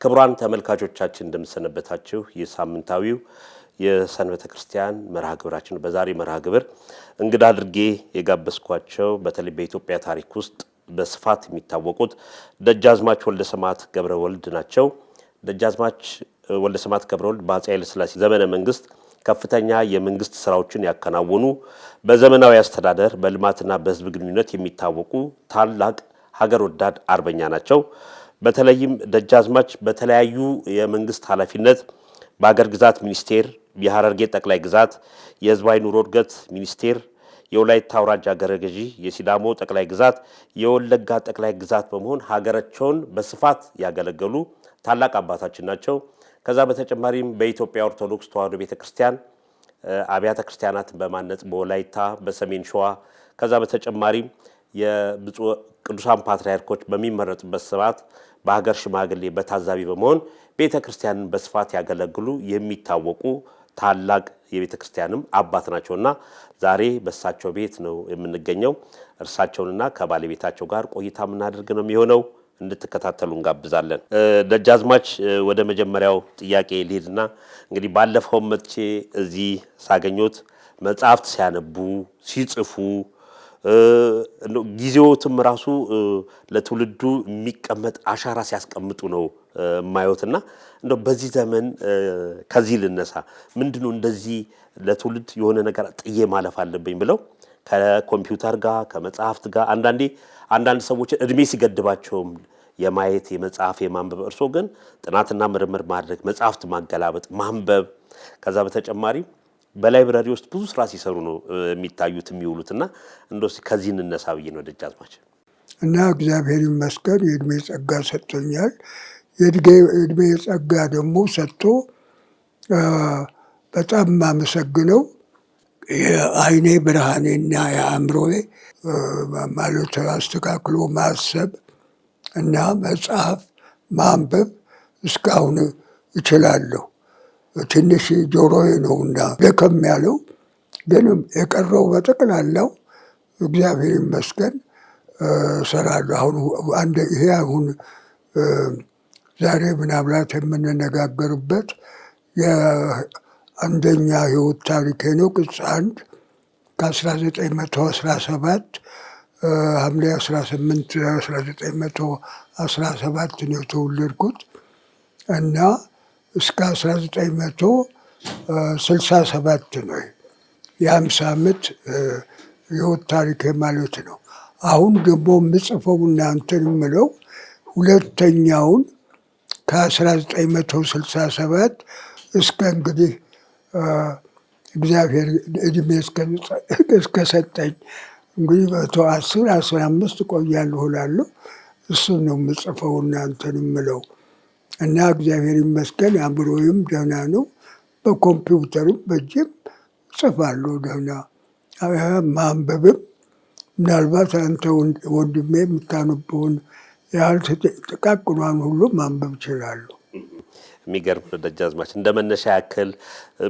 ክቡራን ተመልካቾቻችን እንደምሰነበታችሁ የሳምንታዊው የሰንበተ ክርስቲያን መርሃ ግብራችን በዛሬ መርሃ ግብር እንግዳ አድርጌ የጋበዝኳቸው በተለይ በኢትዮጵያ ታሪክ ውስጥ በስፋት የሚታወቁት ደጃዝማች ወልደሰማዕት ገብረወልድ ናቸው። ደጃዝማች ወልደሰማዕት ገብረወልድ በአፄ ኃይለ ሥላሴ ዘመነ መንግስት ከፍተኛ የመንግስት ስራዎችን ያከናወኑ በዘመናዊ አስተዳደር በልማትና በህዝብ ግንኙነት የሚታወቁ ታላቅ ሀገር ወዳድ አርበኛ ናቸው። በተለይም ደጃዝማች በተለያዩ የመንግስት ኃላፊነት በአገር ግዛት ሚኒስቴር፣ የሐረርጌ ጠቅላይ ግዛት የህዝባዊ ኑሮ እድገት ሚኒስቴር፣ የወላይታ አውራጃ አገረ ገዢ፣ የሲዳሞ ጠቅላይ ግዛት፣ የወለጋ ጠቅላይ ግዛት በመሆን ሀገራቸውን በስፋት ያገለገሉ ታላቅ አባታችን ናቸው። ከዛ በተጨማሪም በኢትዮጵያ ኦርቶዶክስ ተዋሕዶ ቤተክርስቲያን አብያተ ክርስቲያናትን በማነጽ በወላይታ በሰሜን ሸዋ ከዛ በተጨማሪም የብፁዕ ቅዱሳን ፓትርያርኮች በሚመረጡበት ሰዓት በሀገር ሽማግሌ በታዛቢ በመሆን ቤተክርስቲያንን በስፋት ያገለግሉ የሚታወቁ ታላቅ የቤተክርስቲያንም አባት ናቸውና ዛሬ በእሳቸው ቤት ነው የምንገኘው። እርሳቸውንና ከባለቤታቸው ጋር ቆይታ የምናደርግ ነው የሚሆነው። እንድትከታተሉ እንጋብዛለን። ደጃዝማች ወደ መጀመሪያው ጥያቄ ልሄድና እንግዲህ ባለፈው መጥቼ እዚህ ሳገኙት መጽሐፍት ሲያነቡ ሲጽፉ ጊዜዎትም ራሱ ለትውልዱ የሚቀመጥ አሻራ ሲያስቀምጡ ነው የማየውትና እንደው በዚህ ዘመን ከዚህ ልነሳ ምንድነው እንደዚህ ለትውልድ የሆነ ነገር ጥዬ ማለፍ አለብኝ ብለው ከኮምፒውተር ጋር ከመጽሐፍት ጋር አንዳንድ ሰዎች እድሜ ሲገድባቸውም የማየት የመጽሐፍ የማንበብ እርሶ ግን ጥናትና ምርምር ማድረግ መጽሐፍት ማገላበጥ ማንበብ ከዛ በተጨማሪ በላይብራሪ ውስጥ ብዙ ስራ ሲሰሩ ነው የሚታዩት የሚውሉትና እንደው ከዚህ እንነሳ ብዬ ነው ደጃዝማች። እና እግዚአብሔር ይመስገን የእድሜ ጸጋ ሰጥቶኛል። የእድሜ ጸጋ ደግሞ ሰጥቶ በጣም ማመሰግነው የአይኔ ብርሃኔና የአእምሮዬ ማለት አስተካክሎ ማሰብ እና መጽሐፍ ማንበብ እስካሁን እችላለሁ። ትንሽ ጆሮዬ ነውና ደከም ያለው ግን የቀረው በጠቅላላው እግዚአብሔር ይመስገን እሰራለሁ። አሁን ዛሬ ምናልባት የምንነጋገርበት የአንደኛ ህይወት ታሪኬ ነው። ቅጽ 1 ከ1917 ሐምሌ 18 1917 ነው የተወለድኩት እና እስከ 1967 ነው የ50 ዓመት ህይወት ታሪኬ ማለት ነው። አሁን ደግሞ የምጽፈው እናንተን የምለው ሁለተኛውን ከ1967 እስከ እንግዲህ እግዚአብሔር እድሜ እስከሰጠኝ እንግዲህ 110-15 ቆያለሁ እላለሁ። እሱን ነው የምጽፈው እናንተን የምለው እና እግዚአብሔር ይመስገን አእምሮዬም ደህና ነው። በኮምፒውተርም በእጅም ጽፋለሁ ደህና። ማንበብም ምናልባት አንተ ወንድሜ የምታነበውን ያህል ጥቃቅኗን ሁሉ ማንበብ እችላለሁ። የሚገርም ደጃዝማች እንደ መነሻ ያክል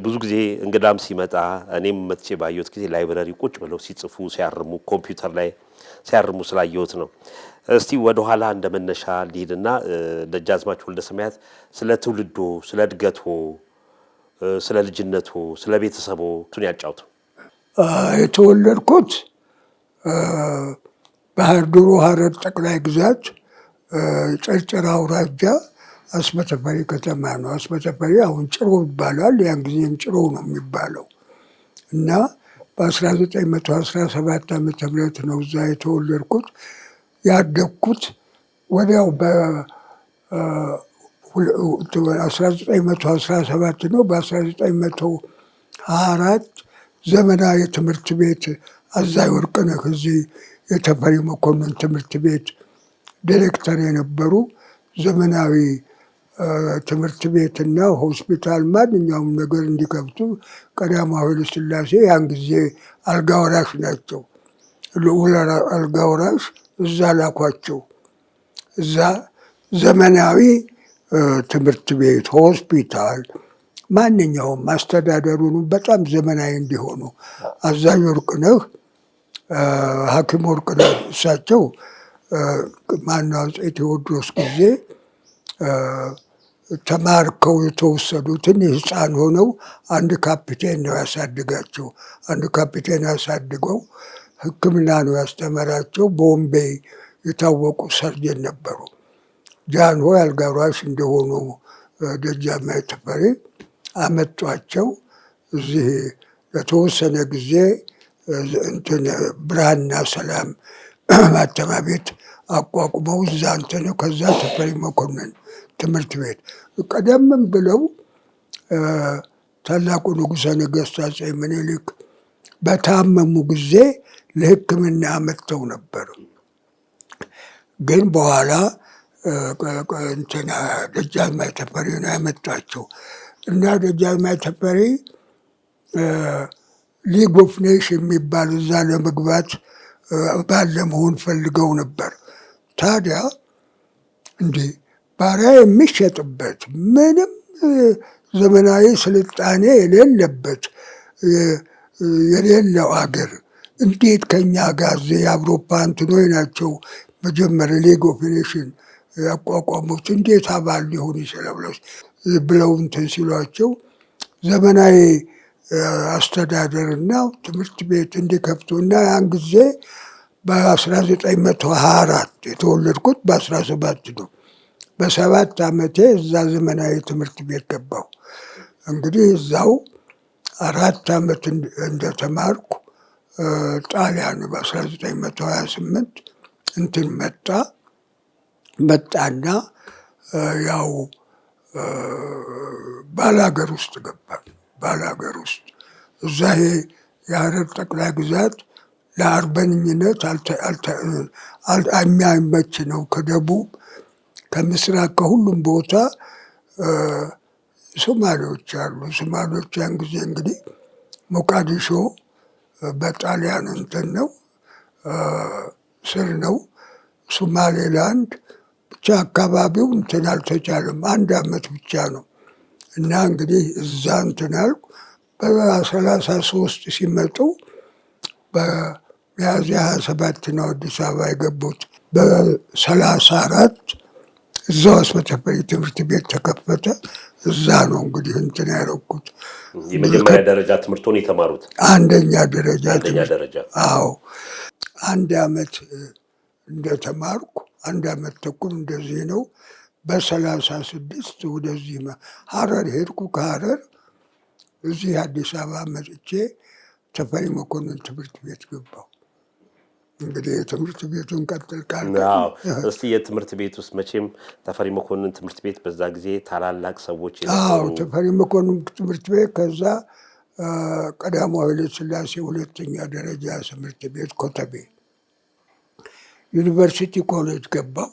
ብዙ ጊዜ እንግዳም ሲመጣ እኔም መጥቼ ባየሁት ጊዜ ላይብረሪ ቁጭ ብለው ሲጽፉ ሲያርሙ ኮምፒውተር ላይ ሲያርሙ ስላየሁት ነው። እስቲ ወደ ኋላ እንደ መነሻ ልሂድና ደጃዝማች ወልደሰማዕት ስለ ትውልዶ ስለ እድገቶ ስለ ልጅነቶ ስለ ቤተሰቦ ቱን ያጫውቱ። የተወለድኩት ድሮ ሐረር ጠቅላይ ግዛት ጨርጨራ አውራጃ አስመተፈሪ ከተማ ነው። አስመተፈሪ አሁን ጭሮ ይባላል። ያን ጊዜም ጭሮ ነው የሚባለው እና በ1917 ዓመተ ምህረት ነው እዛ የተወለድኩት። ያደግኩት ወዲያው በ1917 ነው። በ1924 ዘመናዊ ትምህርት ቤት አዛዥ ወርቅነህ እዚህ የተፈሪ መኮንን ትምህርት ቤት ዲሬክተር የነበሩ ዘመናዊ ትምህርት ቤትና ሆስፒታል ማንኛውም ነገር እንዲከፍቱ ቀዳማዊ ኃይለ ሥላሴ ያን ጊዜ አልጋ ወራሽ ናቸው። አልጋ ወራሽ እዛ ላኳቸው። እዛ ዘመናዊ ትምህርት ቤት ሆስፒታል ማንኛውም አስተዳደሩን በጣም ዘመናዊ እንዲሆኑ አዛዥ ወርቅነህ ሐኪም ወርቅነህ እሳቸው ማነው አፄ ቴዎድሮስ ጊዜ ተማርከው የተወሰዱትን ሕፃን ሆነው አንድ ካፒቴን ነው ያሳድጋቸው። አንድ ካፒቴን ያሳድገው ሕክምና ነው ያስተማራቸው። ቦምቤ የታወቁ ሰርጀን ነበሩ። ጃንሆይ አልጋ ወራሽ እንደሆኑ ደጃዝማች ተፈሪ አመጧቸው። እዚህ ለተወሰነ ጊዜ ብርሃንና ሰላም ማተሚያ ቤት አቋቁመው እዛ ከዛ ተፈሪ መኮንን ትምህርት ቤት ቀደምም ብለው ታላቁ ንጉሠ ነገሥት አፄ ምኒልክ በታመሙ ጊዜ ለሕክምና መጥተው ነበር። ግን በኋላ ደጃዝማች ተፈሪ ነው ያመጧቸው እና ደጃዝማች ተፈሪ ሊግ ኦፍ ኔሽን የሚባል እዛ ለመግባት ባለመሆን ፈልገው ነበር። ታዲያ እንዲህ ባሪያ የሚሸጥበት ምንም ዘመናዊ ስልጣኔ የሌለበት የሌለው አገር እንዴት ከኛ ጋር የአውሮፓ እንትኖች ናቸው መጀመሪያ ሊግ ኦፍ ኔሽን ያቋቋሙት እንዴት አባል ሊሆን ይችላል ብለው እንትን ሲሏቸው ዘመናዊ አስተዳደርና ትምህርት ቤት እንዲከፍቱና ያን ጊዜ በ1924 የተወለድኩት በ17 ነው። በ7 ዓመቴ እዛ ዘመናዊ ትምህርት ቤት ገባሁ። እንግዲህ እዛው 4 ዓመት እንደተማርኩ ጣሊያን በ1928 እንትን መጣና ያው ባላገር ውስጥ ገባን። ባላገር ውስጥ እዛ የሀረር ጠቅላይ ግዛት ለአርበኝነት የሚያመች ነው። ከደቡብ ከምስራቅ ከሁሉም ቦታ ሶማሌዎች አሉ። ሶማሌዎች ያን ጊዜ እንግዲህ ሞቃዲሾ በጣሊያን እንትን ነው ስር ነው። ሶማሌላንድ ብቻ አካባቢው እንትን አልተቻለም። 1 ዓመት ብቻ ነው እና እንግዲህ እዛ እንትን አልኩ። በ33 ሲመጡ በሚያዝያ 27 ነው አዲስ አበባ የገቡት። በ34 እዛው አስመተፈሪ ትምህርት ቤት ተከፈተ። እዛ ነው እንግዲህ እንትን ያደረኩት። የመጀመሪያ ደረጃ ትምህርቶን የተማሩት? አንደኛ ደረጃ። አዎ 1 ዓመት እንደተማርኩ 1 ዓመት ተኩል እንደዚህ ነው። በ36 ወደዚህ ሀረር ሄድኩ። ከሀረር እዚህ አዲስ አበባ መጥቼ ተፈሪ መኮንን ትምህርት ቤት ገባሁ። እንግዲህ የትምህርት ቤቱን ቀጥል ካልክ እስቲ የትምህርት ቤት ውስጥ መቼም ተፈሪ መኮንን ትምህርት ቤት በዛ ጊዜ ታላላቅ ሰዎች ተፈሪ መኮንን ትምህርት ቤት፣ ከዛ ቀዳማዊ ኃይለ ሥላሴ 2ኛ ደረጃ ትምህርት ቤት ኮተቤ፣ ዩኒቨርሲቲ ኮሌጅ ገባሁ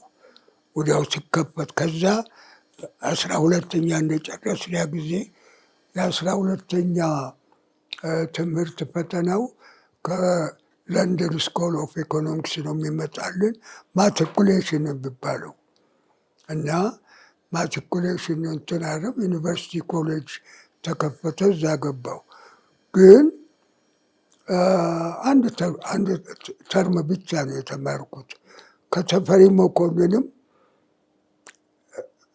ወዲያው ሲከፈት። ከዛ 12ኛ እንደጨረስን ያ ጊዜ የ12ኛ ትምህርት ፈተናው ከለንደን ስኮል ኦፍ ኢኮኖሚክስ ነው የሚመጣልን። ማትሪኩሌሽን የሚባለው እና ማትሪኩሌሽን እንትን አረብ ዩኒቨርሲቲ ኮሌጅ ተከፈተ። እዛ ገባሁ። ግን አንድ ተርም ብቻ ነው የተማርኩት። ከተፈሪ መኮንንም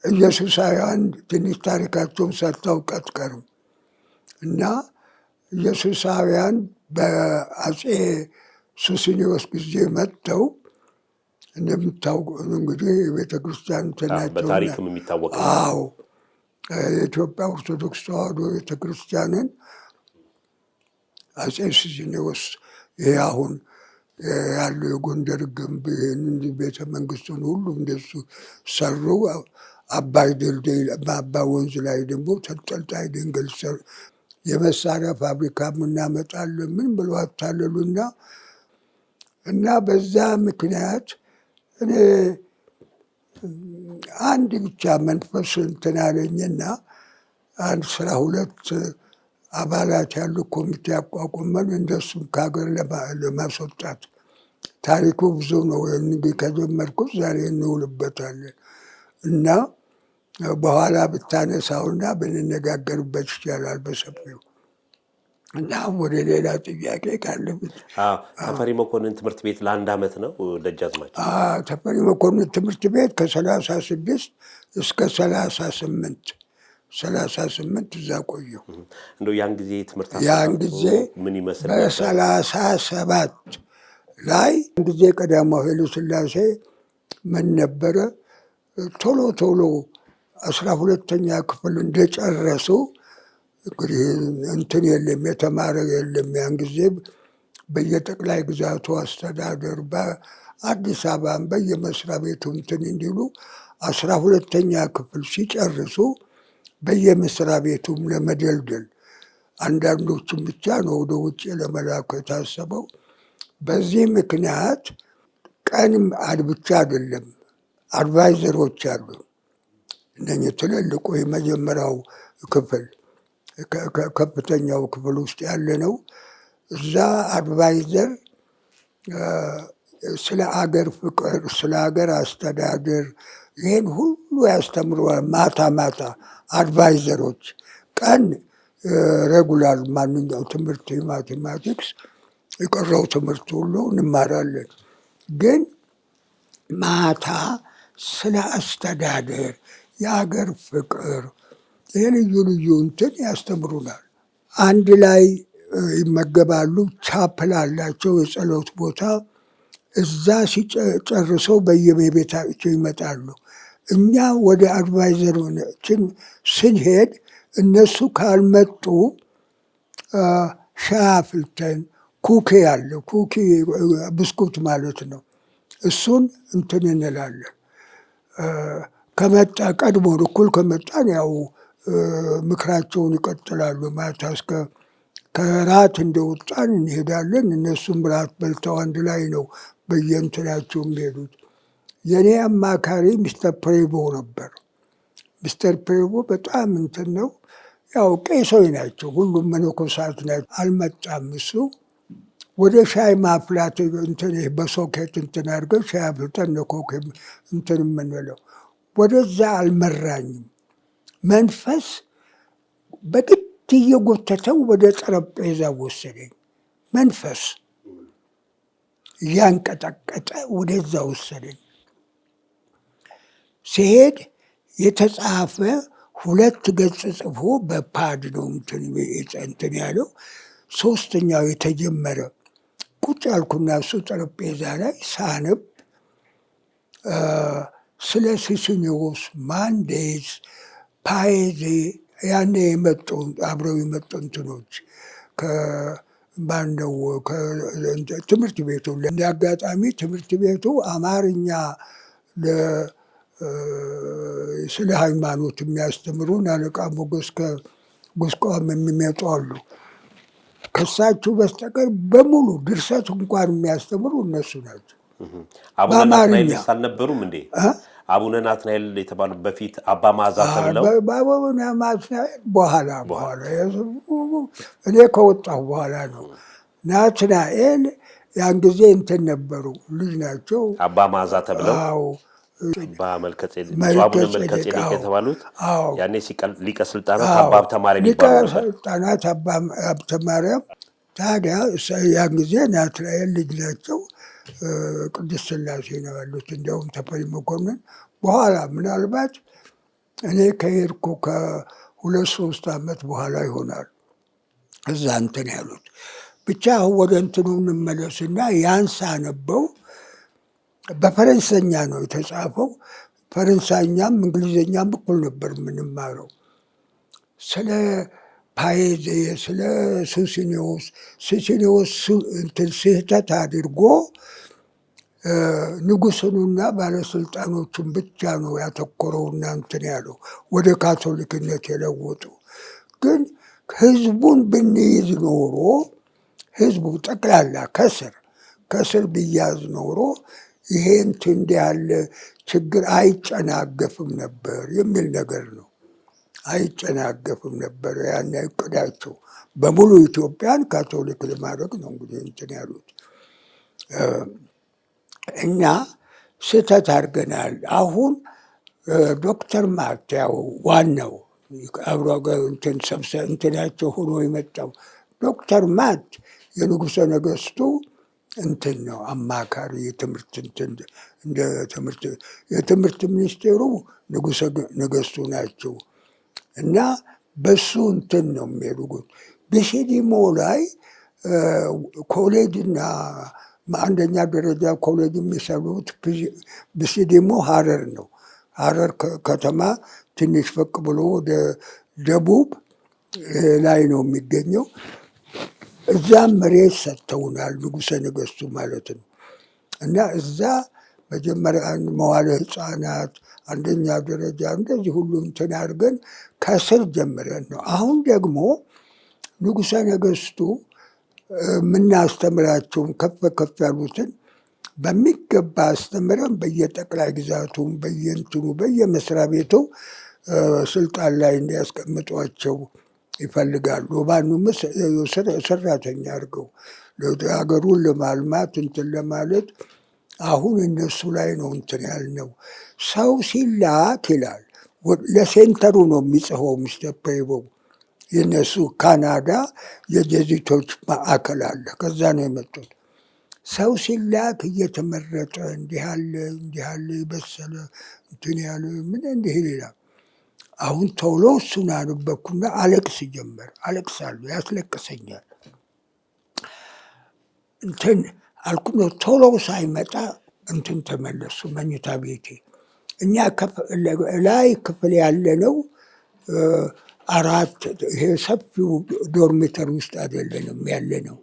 ኢየሱሳውያን ትንሽ ታሪካቸውን ሳታውቅ አትቀርም እና ኢየሱሳውያን በአፄ ሱስንዮስ ጊዜ መጥተው እንደምታውቁ እንግዲህ የቤተ ክርስቲያን እንትናቸው በታሪክም የሚታወቅ የኢትዮጵያ ኦርቶዶክስ ተዋሕዶ ቤተ ክርስቲያንን አፄ ሱስንዮስ ይሄ አሁን ያለው የጎንደር ግንብ ይህንን ቤተ መንግስቱን ሁሉ እንደሱ ሰሩ። አባይ ድልድይ በአባይ ወንዝ ላይ ደግሞ ተንጠልጣይ ድንግል የመሳሪያ ፋብሪካ እናመጣለን ምን ብሎ አታለሉና እና በዛ ምክንያት እኔ አንድ ብቻ መንፈስ እንትን አለኝና 12 አባላት ያሉ ኮሚቴ አቋቁመን እንደሱም ከሀገር ለማስወጣት ታሪኩ ብዙ ነው። እንግዲህ ከጀመርኩት ዛሬ እንውልበታለን እና በኋላ ብታነሳውና ብንነጋገርበት ይቻላል በሰፊው። እና ወደ ሌላ ጥያቄ ካለብት ተፈሪ መኮንን ትምህርት ቤት ለ1 ዓመት ነው ደጃዝማች? ተፈሪ መኮንን ትምህርት ቤት ከ36 እስከ 38 እዛ ቆየሁ። እንደው ያን ጊዜ ትምህርት ያን ጊዜ ምን ይመስል በ37 ላይ ጊዜ ቀዳማዊ ኃይለ ሥላሴ ምን ነበረ ቶሎ 12ኛ ክፍል እንደጨረሱ እንግዲህ እንትን የለም የተማረ የለም። ያን ጊዜ በየጠቅላይ ግዛቱ አስተዳደር በአዲስ አበባም በየመስሪያ ቤቱ እንትን እንዲሉ 12ኛ ክፍል ሲጨርሱ በየመስሪያ ቤቱም ለመደልደል አንዳንዶቹም ብቻ ነው ወደ ውጭ ለመላክ የታሰበው። በዚህ ምክንያት ቀንም ብቻ አይደለም አድቫይዘሮች አሉ። እነኚህ ትልልቁ የመጀመሪያው ክፍል ከፍተኛው ክፍል ውስጥ ያለ ነው። እዛ አድቫይዘር ስለ አገር ፍቅር፣ ስለ አገር አስተዳደር ይህን ሁሉ ያስተምረዋል። ማታ ማታ አድቫይዘሮች፣ ቀን ሬጉላር ማንኛው ትምህርት ማቴማቲክስ የቀረው ትምህርት ሁሉ እንማራለን። ግን ማታ ስለ አስተዳደር፣ የአገር ፍቅር ይህ ልዩ ልዩ እንትን ያስተምሩናል። አንድ ላይ ይመገባሉ። ቻፕል አላቸው፣ የጸሎት ቦታ። እዛ ሲጨርሰው በየቤታቸው ይመጣሉ። እኛ ወደ አድቫይዘሮችን ስንሄድ እነሱ ካልመጡ ሻይ አፍልተን ኩኪ አለ፣ ኩኪ ብስኩት ማለት ነው። እሱን እንትን እንላለን። ከመጣ ቀድሞ እኩል ከመጣን ያው ምክራቸውን ይቀጥላሉ። ማታ እስከ ከራት እንደወጣን እንሄዳለን። እነሱም ራት በልተው አንድ ላይ ነው በየእንትናቸው የሚሄዱት። የኔ አማካሪ ሚስተር ፕሬቮ ነበር። ሚስተር ፕሬቮ በጣም እንትን ነው። ያው ቄሶች ናቸው፣ ሁሉም መነኮሳት ናቸው። አልመጣም እሱ። ወደ ሻይ ማፍላት እንትን በሶኬት እንትን አድርገን ሻይ አፍልተን ነኮክ እንትን የምንለው ወደዛ አልመራኝም። መንፈስ በግድ እየጎተተው ወደ ጠረጴዛ ወሰደኝ። መንፈስ እያንቀጠቀጠ ወደዛ ወሰደኝ። ሲሄድ የተጻፈ 2 ገጽ ጽፎ በፓድ ነው እንትን ያለው። 3ኛው የተጀመረ ቁጭ ያልኩና እሱ ጠረጴዛ ላይ ሳነብ ስለ ሲሲኒዮስ፣ ማንዴዝ፣ ፓዬዜ ያኔ የመጡ አብረው የመጡ እንትኖች ባንደው ትምህርት ቤቱ እንደ አጋጣሚ ትምህርት ቤቱ አማርኛ ስለ ሃይማኖት የሚያስተምሩን አለቃ ሞገስ ከጉስቋም የሚመጡ አሉ። ከሳችሁ በስተቀር በሙሉ ድርሰት እንኳን የሚያስተምሩ እነሱ ናቸው። አቡነ ናትናኤል አልነበሩም እንዴ? አቡነ ናትናኤል የተባሉ በፊት አባ ማዛ ተብለው አቡነ ናትናኤል በኋላ እኔ ከወጣሁ በኋላ ነው። ናትናኤል ያን ጊዜ እንትን ነበሩ፣ ልጅ ናቸው። አባ ማዛ ተብለው አባ መልከጼዴቅ የተባሉት ያኔ ሊቀ ስልጣናት አባ ሀብተ ማርያም ይባላሉ። ሊቀ ስልጣናት አባ ሀብተ ማርያም። ታዲያ ያን ጊዜ ናትናኤል ልጅ ናቸው። ቅድስት ሥላሴ ነው ያሉት። እንዲያውም ተፈሪ መኮንን በኋላ ምናልባት እኔ ከሄድኩ ከ2-3 ዓመት በኋላ ይሆናል እዛ እንትን ያሉት። ብቻ አሁን ወደ እንትኑ እንመለስና ያን ሳነበው በፈረንሳይኛ ነው የተጻፈው። ፈረንሳይኛም እንግሊዝኛም እኩል ነበር የምንማረው። ስለ ፓዬዜ፣ ስለ ሲሲኒዮስ እንትን ስህተት አድርጎ ንጉሥኑና ባለስልጣኖቹን ብቻ ነው ያተኮረውና እንትን ያለው ወደ ካቶሊክነት የለወጡ። ግን ህዝቡን ብንይዝ ኖሮ ህዝቡ ጠቅላላ ከስር ብያዝ ኖሮ ይሄ እንትን እንዲህ ያለ ችግር አይጨናገፍም ነበር የሚል ነገር ነው። አይጨናገፍም ነበር። ያን እቅዳቸው በሙሉ ኢትዮጵያን ካቶሊክ ለማድረግ ነው እንግዲህ እንትን ያሉት። እኛ ስህተት አድርገናል። አሁን ዶክተር ማርት ያው ዋናው አብሮ እንትናቸው ሆኖ የመጣው ዶክተር ማት የንጉሠ ነገሥቱ እንትን ነው አማካሪ የትምህርት እንትን እንደ የትምህርት ሚኒስቴሩ ንጉሠ ነገሥቱ ናቸው እና በሱ እንትን ነው የሚያደርጉት። ቢሲዲሞ ላይ ኮሌጅና አንደኛ ደረጃ ኮሌጅ የሚሰሩት ቢሲዲሞ ሀረር ነው። ሀረር ከተማ ትንሽ ፈቅ ብሎ ወደ ደቡብ ላይ ነው የሚገኘው። እዛም መሬት ሰጥተውናል ንጉሠ ነገሥቱ ማለት ነው እና እዛ መጀመሪያ መዋለ ሕፃናት አንደኛ ደረጃ እንደዚህ ሁሉ እንትን አድርገን ከስር ጀምረን ነው። አሁን ደግሞ ንጉሠ ነገሥቱ የምናስተምራቸውን ከፍ ከፍ ያሉትን በሚገባ አስተምረን በየጠቅላይ ግዛቱም በየእንትኑ በየመስሪያ ቤቱ ስልጣን ላይ እንዲያስቀምጧቸው ይፈልጋሉ። ማንም ሰራተኛ አድርገው ሀገሩን ለማልማት እንትን ለማለት አሁን እነሱ ላይ ነው እንትን ያልነው። ሰው ሲላክ ይላል ለሴንተሩ ነው የሚጽፈው ሚስተር ፕሬቦ። የነሱ ካናዳ የጀዚቶች ማዕከል አለ። ከዛ ነው የመጡት። ሰው ሲላክ እየተመረጠ እንዲህ ያለ የበሰለ እንትን ያለ ምን እንዲህ ይላል። አሁን ቶሎ እሱን አነበኩና አለቅስ ጀመር። አለቅሳለሁ፣ ያስለቅሰኛል። እንትን አልኩ። ቶሎ ሳይመጣ እንትን ተመለሱ መኝታ ቤቴ። እኛ ላይ ክፍል ያለነው አራት፣ ይሄ ሰፊው ዶርሚተር ውስጥ አይደለንም ያለነው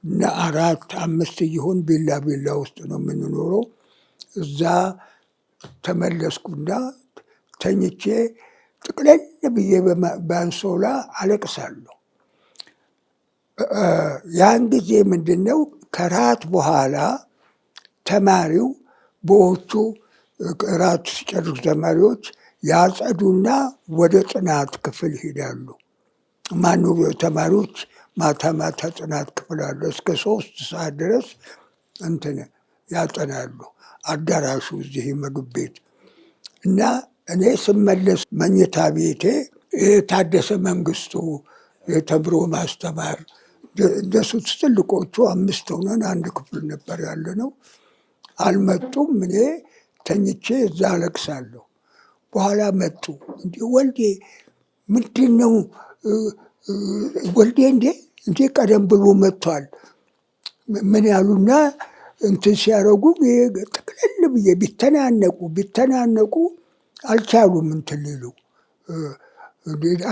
እና 4 5 እየሆን ቢላ ውስጥ ነው የምንኖረው። እዛ ተመለስኩና ተኝቼ ጥቅለል ብዬ በአንሶላ አለቅሳለሁ። ያን ጊዜ ምንድን ነው ከራት በኋላ ተማሪው በዎቹ ራት ሲጨርሱ ተማሪዎች ያጸዱና ወደ ጥናት ክፍል ይሄዳሉ። ተማሪዎች ማታ ማታ ጥናት ክፍል አለ። እስከ 3 ሰዓት ድረስ እንትን ያጠናሉ። አዳራሹ እዚህ ምግብ ቤት እና እኔ ስመለስ መኝታ ቤቴ የታደሰ መንግስቱ የተምሮ ማስተማር እንደሱ ትልቆቹ 5 ሆነን አንድ ክፍል ነበር ያለ ነው። አልመጡም። እኔ ተኝቼ እዛ አለቅሳለሁ። በኋላ መጡ። እንዴ ወልዴ ምንድን ነው ወልዴ እንዴ ቀደም ብሎ መጥቷል። ምን ያሉና እንትን ሲያደርጉ ጥቅልል ብዬ ቢተናነቁ አልቻሉም እንትን ሊሉ።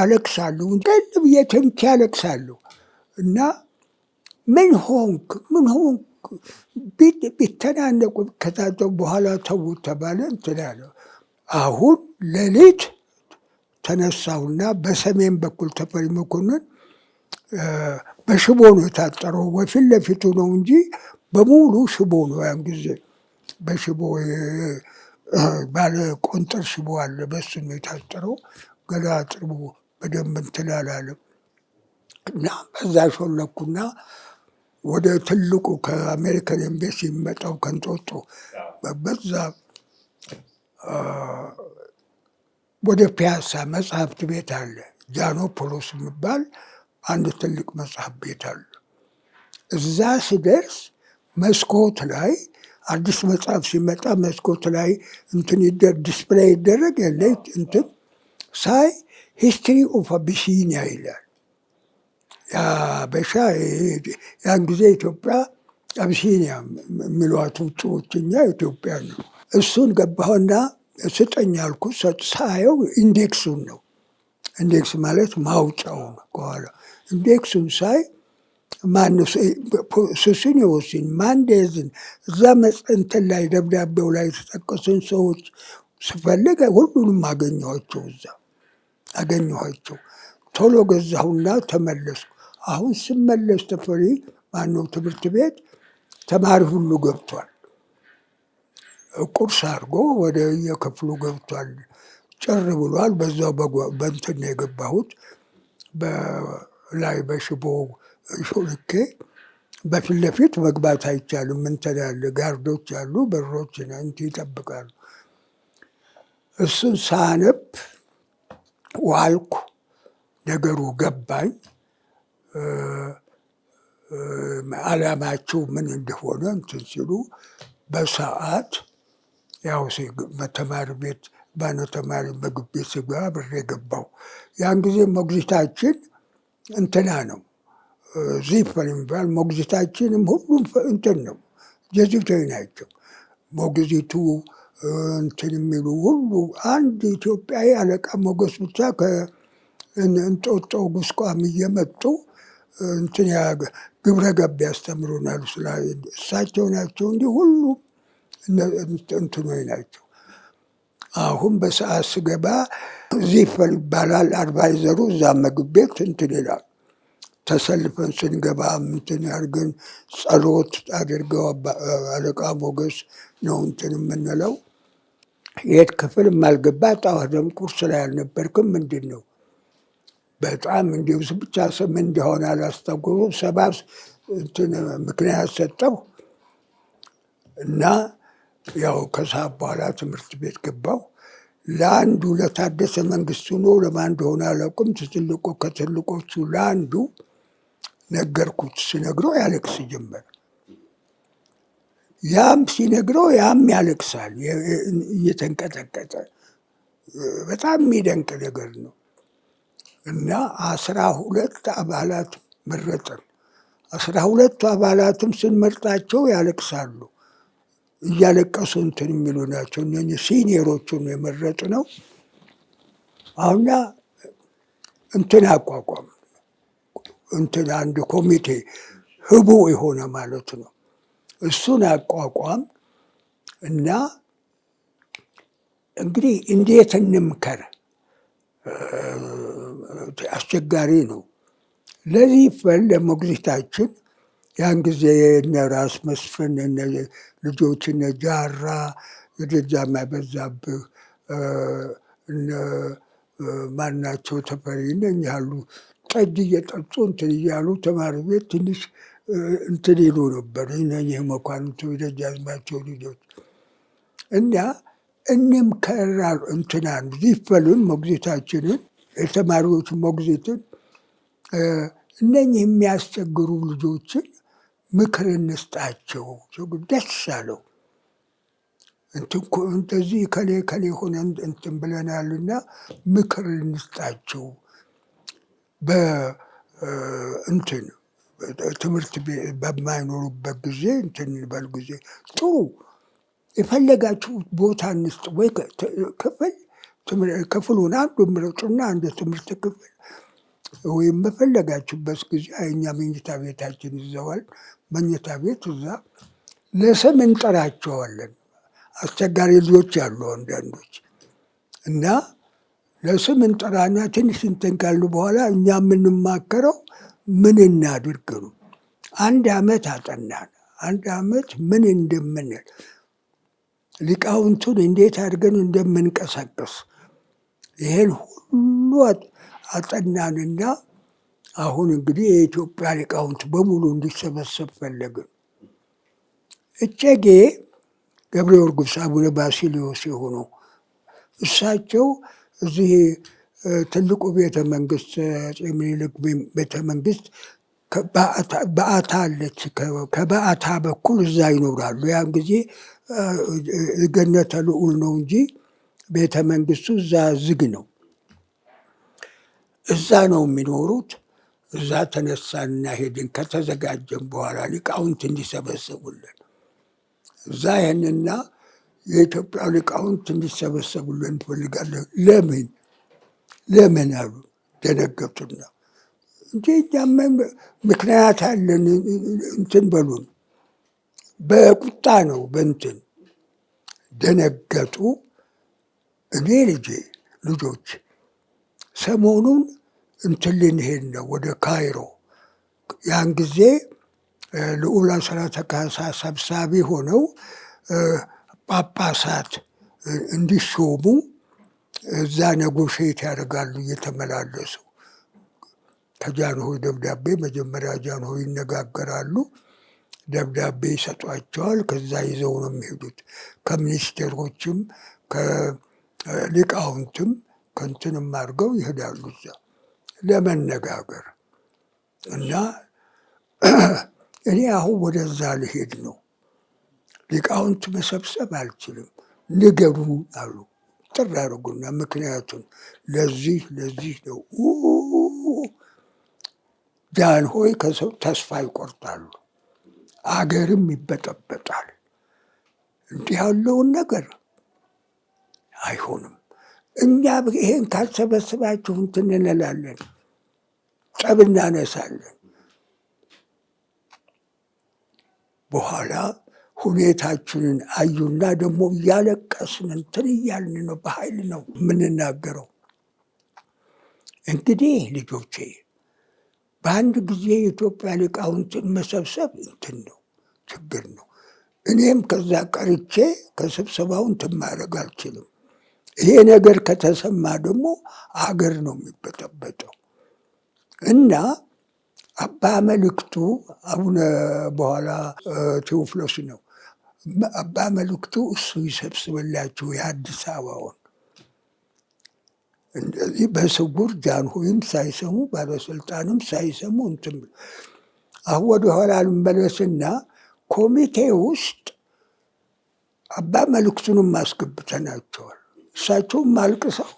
አለቅሳለሁ፣ ጥቅልል ብዬ ተኝቼ አለቅሳለሁ። እና ምን ሆንክ ቢተናነቁ ከታጠቡ በኋላ ተዉት ተባለ። እንትን ያለ አሁን ሌሊት ተነሳሁና በሰሜን በኩል ተፈሪ መኮንን በሽቦ ነው የታጠረው። ፊት ለፊቱ ነው እንጂ በሙሉ ሽቦ ነው። ያን ጊዜ በሽቦ ባለ ቆንጠር ሽቦ አለ፣ በሱ ነው የታጠረው። ገላ አጥርቦ በደንብ እንትን አላለም እና በዛ ሾለኩና ወደ ትልቁ ከአሜሪካን ኤምባሲ የሚመጣው ከንጦጦ በዛ ወደ ፒያሳ መጽሐፍት ቤት አለ። ጃኖፖሎስ የሚባል አንድ ትልቅ መጽሐፍ ቤት አለ። እዛ ስደርስ መስኮት ላይ አዲስ መጽሐፍ ሲመጣ መስኮት ላይ እንትን ዲስፕሌይ ይደረግ የለ እንትን ሳይ ሂስትሪ ኦፍ አቢሲኒያ ይላል። ያበሻ ያን ጊዜ ኢትዮጵያ አቢሲኒያ የሚሏት ውጭዎችኛ ኢትዮጵያ ነው። እሱን ገባሁና ስጠኝ አልኩት። ሳየው ኢንዴክሱን ነው። ኢንዴክስ ማለት ማውጫው ከኋላ ኢንዴክሱን ሳይ ሱስን የወሲን ማንዴዝን እዛ እንትን ላይ ደብዳቤው ላይ የተጠቀሱን ሰዎች ስፈልግ ሁሉንም አገኘኋቸው። እዛ አገኘኋቸው። ቶሎ ገዛሁና ተመለስኩ። አሁን ስመለስ ተፈሪ ትምህርት ቤት ተማሪ ሁሉ ገብቷል። ቁርስ አድርጎ ወደ የክፍሉ ገብቷል። ጭር ብሏል። በዛው በእንትን ነው የገባሁት። በላይ በሽቦ ሾልኬ በፊት ለፊት መግባት አይቻልም። እንትን ያለ ጋርዶች አሉ፣ በሮች እንትን ይጠብቃሉ። እሱን ሳነብ ዋልኩ። ነገሩ ገባኝ። ዓላማቸው ምን እንደሆነ እንትን ሲሉ በሰዓት ያው በተማሪ ቤት ባነ ተማሪ ምግብ ቤት ስገባ ብሬ ገባው። ያን ጊዜ ሞግዚታችን እንትና ነው ዚፈር የሚባል ሞግዚታችንም ሁሉም እንትን ነው ጀዚቶች ናቸው። ሞግዚቱ እንትን የሚሉ ሁሉ አንድ ኢትዮጵያዊ አለቃ ሞገስ ብቻ ከእንጦጦ ጉስቋም እየመጡ እንትን ግብረ ገብ ያስተምሩናል። እሳቸው ናቸው እንጂ ሁሉም እንትኖች ናቸው። አሁን በሰዓት ስገባ ዚፈር ይባላል አድቫይዘሩ። እዛ ምግብ ቤት እንትን ይላል። ተሰልፈን ስንገባ እንትን አድርገን ጸሎት አድርገው አለቃ ሞገስ ነው እንትን የምንለው። የት ክፍል የማልገባ ጠዋትም ቁርስ ላይ አልነበርክም ምንድን ነው? በጣም እንዲሁ ብቻ ስም እንደሆነ አላስታወቁም። ሰባት እንትን ምክንያት ሰጠው እና ያው ከሰዓት በኋላ ትምህርት ቤት ገባው። ለአንዱ ለታደሰ መንግስቱ ነው ለማን እንደሆነ አላውቅም። ከትልቆቹ ለአንዱ ነገርኩት። ሲነግረው ያለቅስ ጀመር። ያም ሲነግረው ያም ያለቅሳል እየተንቀጠቀጠ። በጣም የሚደንቅ ነገር ነው። እና 12 አባላት መረጥን። 12ቱ አባላትም ስንመርጣቸው ያለቅሳሉ። እያለቀሱ እንትን የሚሉ ናቸው። እነኚህ ሲኒየሮቹን የመረጥነው። አሁን እንትን አቋቋም እንትን አንድ ኮሚቴ ህቡ የሆነ ማለት ነው። እሱን አቋቋም እና እንግዲህ እንዴት እንምከር? አስቸጋሪ ነው። ለዚፈር ለሞግዚታችን ያን ጊዜ እነ ራስ መስፍን ልጆች እነ ጃራ የደጃዝማች በዛብህ እነ ማናቸው ተፈሪ እነኝህ ያሉ ጠጅ እየጠጡ እንትን እያሉ ተማሪ ቤት ትንሽ እንትን ይሉ ነበር። እነኝህ መኳንንቱ የደጃዝማቸው ልጆች እና እንምከር እንትናን ዚፈርን ሞግዚታችንን የተማሪዎች ሞግዚትን እነኝህ የሚያስቸግሩ ልጆችን ምክር እንስጣቸው። ደስ አለው። እንደዚህ ከሌ ሆነ እንትን ብለናልና ምክር እንስጣቸው። በእንትን ትምህርት በማይኖሩበት ጊዜ እንትን በል ጊዜ ጥሩ የፈለጋችሁ ቦታ እንስጥ ወይ ክፍሉን አንዱ ምረጡና አንድ ትምህርት ክፍል ወይም በፈለጋችሁበት ጊዜ እኛ መኝታ ቤታችን ይዘዋል። መኝታ ቤት እዛ ለስም እንጠራቸዋለን። አስቸጋሪ ልጆች አሉ አንዳንዶች እና ለስም እንጠራና ትንሽ እንትን ካሉ በኋላ እኛ የምንማከረው ምን እናድርግ ነው። 1 ዓመት አጠናን። 1 ዓመት ምን እንደምንል ሊቃውንቱን እንዴት አድርገን እንደምንቀሳቀስ ይሄን ሁሉ አጠናንና አሁን እንግዲህ የኢትዮጵያ ሊቃውንት በሙሉ እንዲሰበሰብ ፈለግን። እጨጌ ገብረ ጊዮርጊስ አቡነ ባሲሊዮስ የሆኑ እሳቸው እዚህ ትልቁ ቤተ መንግስት አፄ ምኒልክ ቤተ መንግስት በዓታ አለች። ከበዓታ በኩል እዛ ይኖራሉ። ያን ጊዜ ገነተ ልዑል ነው እንጂ ቤተ መንግስቱ እዛ ዝግ ነው። እዛ ነው የሚኖሩት። እዛ ተነሳንና ሄድን። ከተዘጋጀን በኋላ ሊቃውንት እንዲሰበሰቡልን እዛ ያንና የኢትዮጵያ ሊቃውንት እንዲሰበሰቡልን እንፈልጋለን። ለምን አሉ። ደነገጡና እንጂ እኛም ምክንያት አለን እንትን በሉን። በቁጣ ነው በእንትን ደነገጡ። እኔ ልጆች ሰሞኑን እንትን ልንሄድ ነው ወደ ካይሮ። ያን ጊዜ ልዑል አስራተ ካሳ ሰብሳቢ ሆነው ጳጳሳት እንዲሾሙ እዛ ነጎሼት ያደርጋሉ እየተመላለሱ። ከጃንሆይ ደብዳቤ መጀመሪያ ጃንሆይ ይነጋገራሉ። ደብዳቤ ይሰጧቸዋል። ከዛ ይዘው ነው የሚሄዱት። ከሚኒስቴሮችም ከሊቃውንትም ከእንትንም አድርገው ይሄዳሉ እዛ ለመነጋገር እና እኔ አሁን ወደዛ ልሄድ ነው። ሊቃውንት መሰብሰብ አልችልም፣ ንገሩ አሉ። ጥር አድርጉና ምክንያቱም ለዚህ ነው። ጃንሆይ ከሰው ተስፋ ይቆርጣሉ፣ አገርም ይበጠበጣል። እንዲህ ያለውን ነገር አይሆንም። እኛ ይሄን ካልሰበስባችሁ እንትን እንላለን፣ ጠብ እናነሳለን። በኋላ ሁኔታችንን አዩና ደግሞ እያለቀስን እንትን እያልን ነው፣ በኃይል ነው የምንናገረው። እንግዲህ ልጆቼ በአንድ ጊዜ የኢትዮጵያ ሊቃውንትን መሰብሰብ እንትን ነው፣ ችግር ነው። እኔም ከዛ ቀርቼ ከስብሰባው እንትን ማድረግ አልችልም። ይሄ ነገር ከተሰማ ደግሞ አገር ነው የሚበጠበጠው እና አባ መልክቱ አቡነ በኋላ ቴዎፍሎስ ነው። አባ መልክቱ እሱ ይሰብስብላችሁ የአዲስ አበባውን። እንደዚህ በስውር ጃንሆይም ሳይሰሙ ባለስልጣንም ሳይሰሙ እንትን አሁን ወደኋላ ልመለስና ኮሚቴ ውስጥ አባ መልክቱንም አስገብተናቸዋል። እሳቸውም አልቅሰው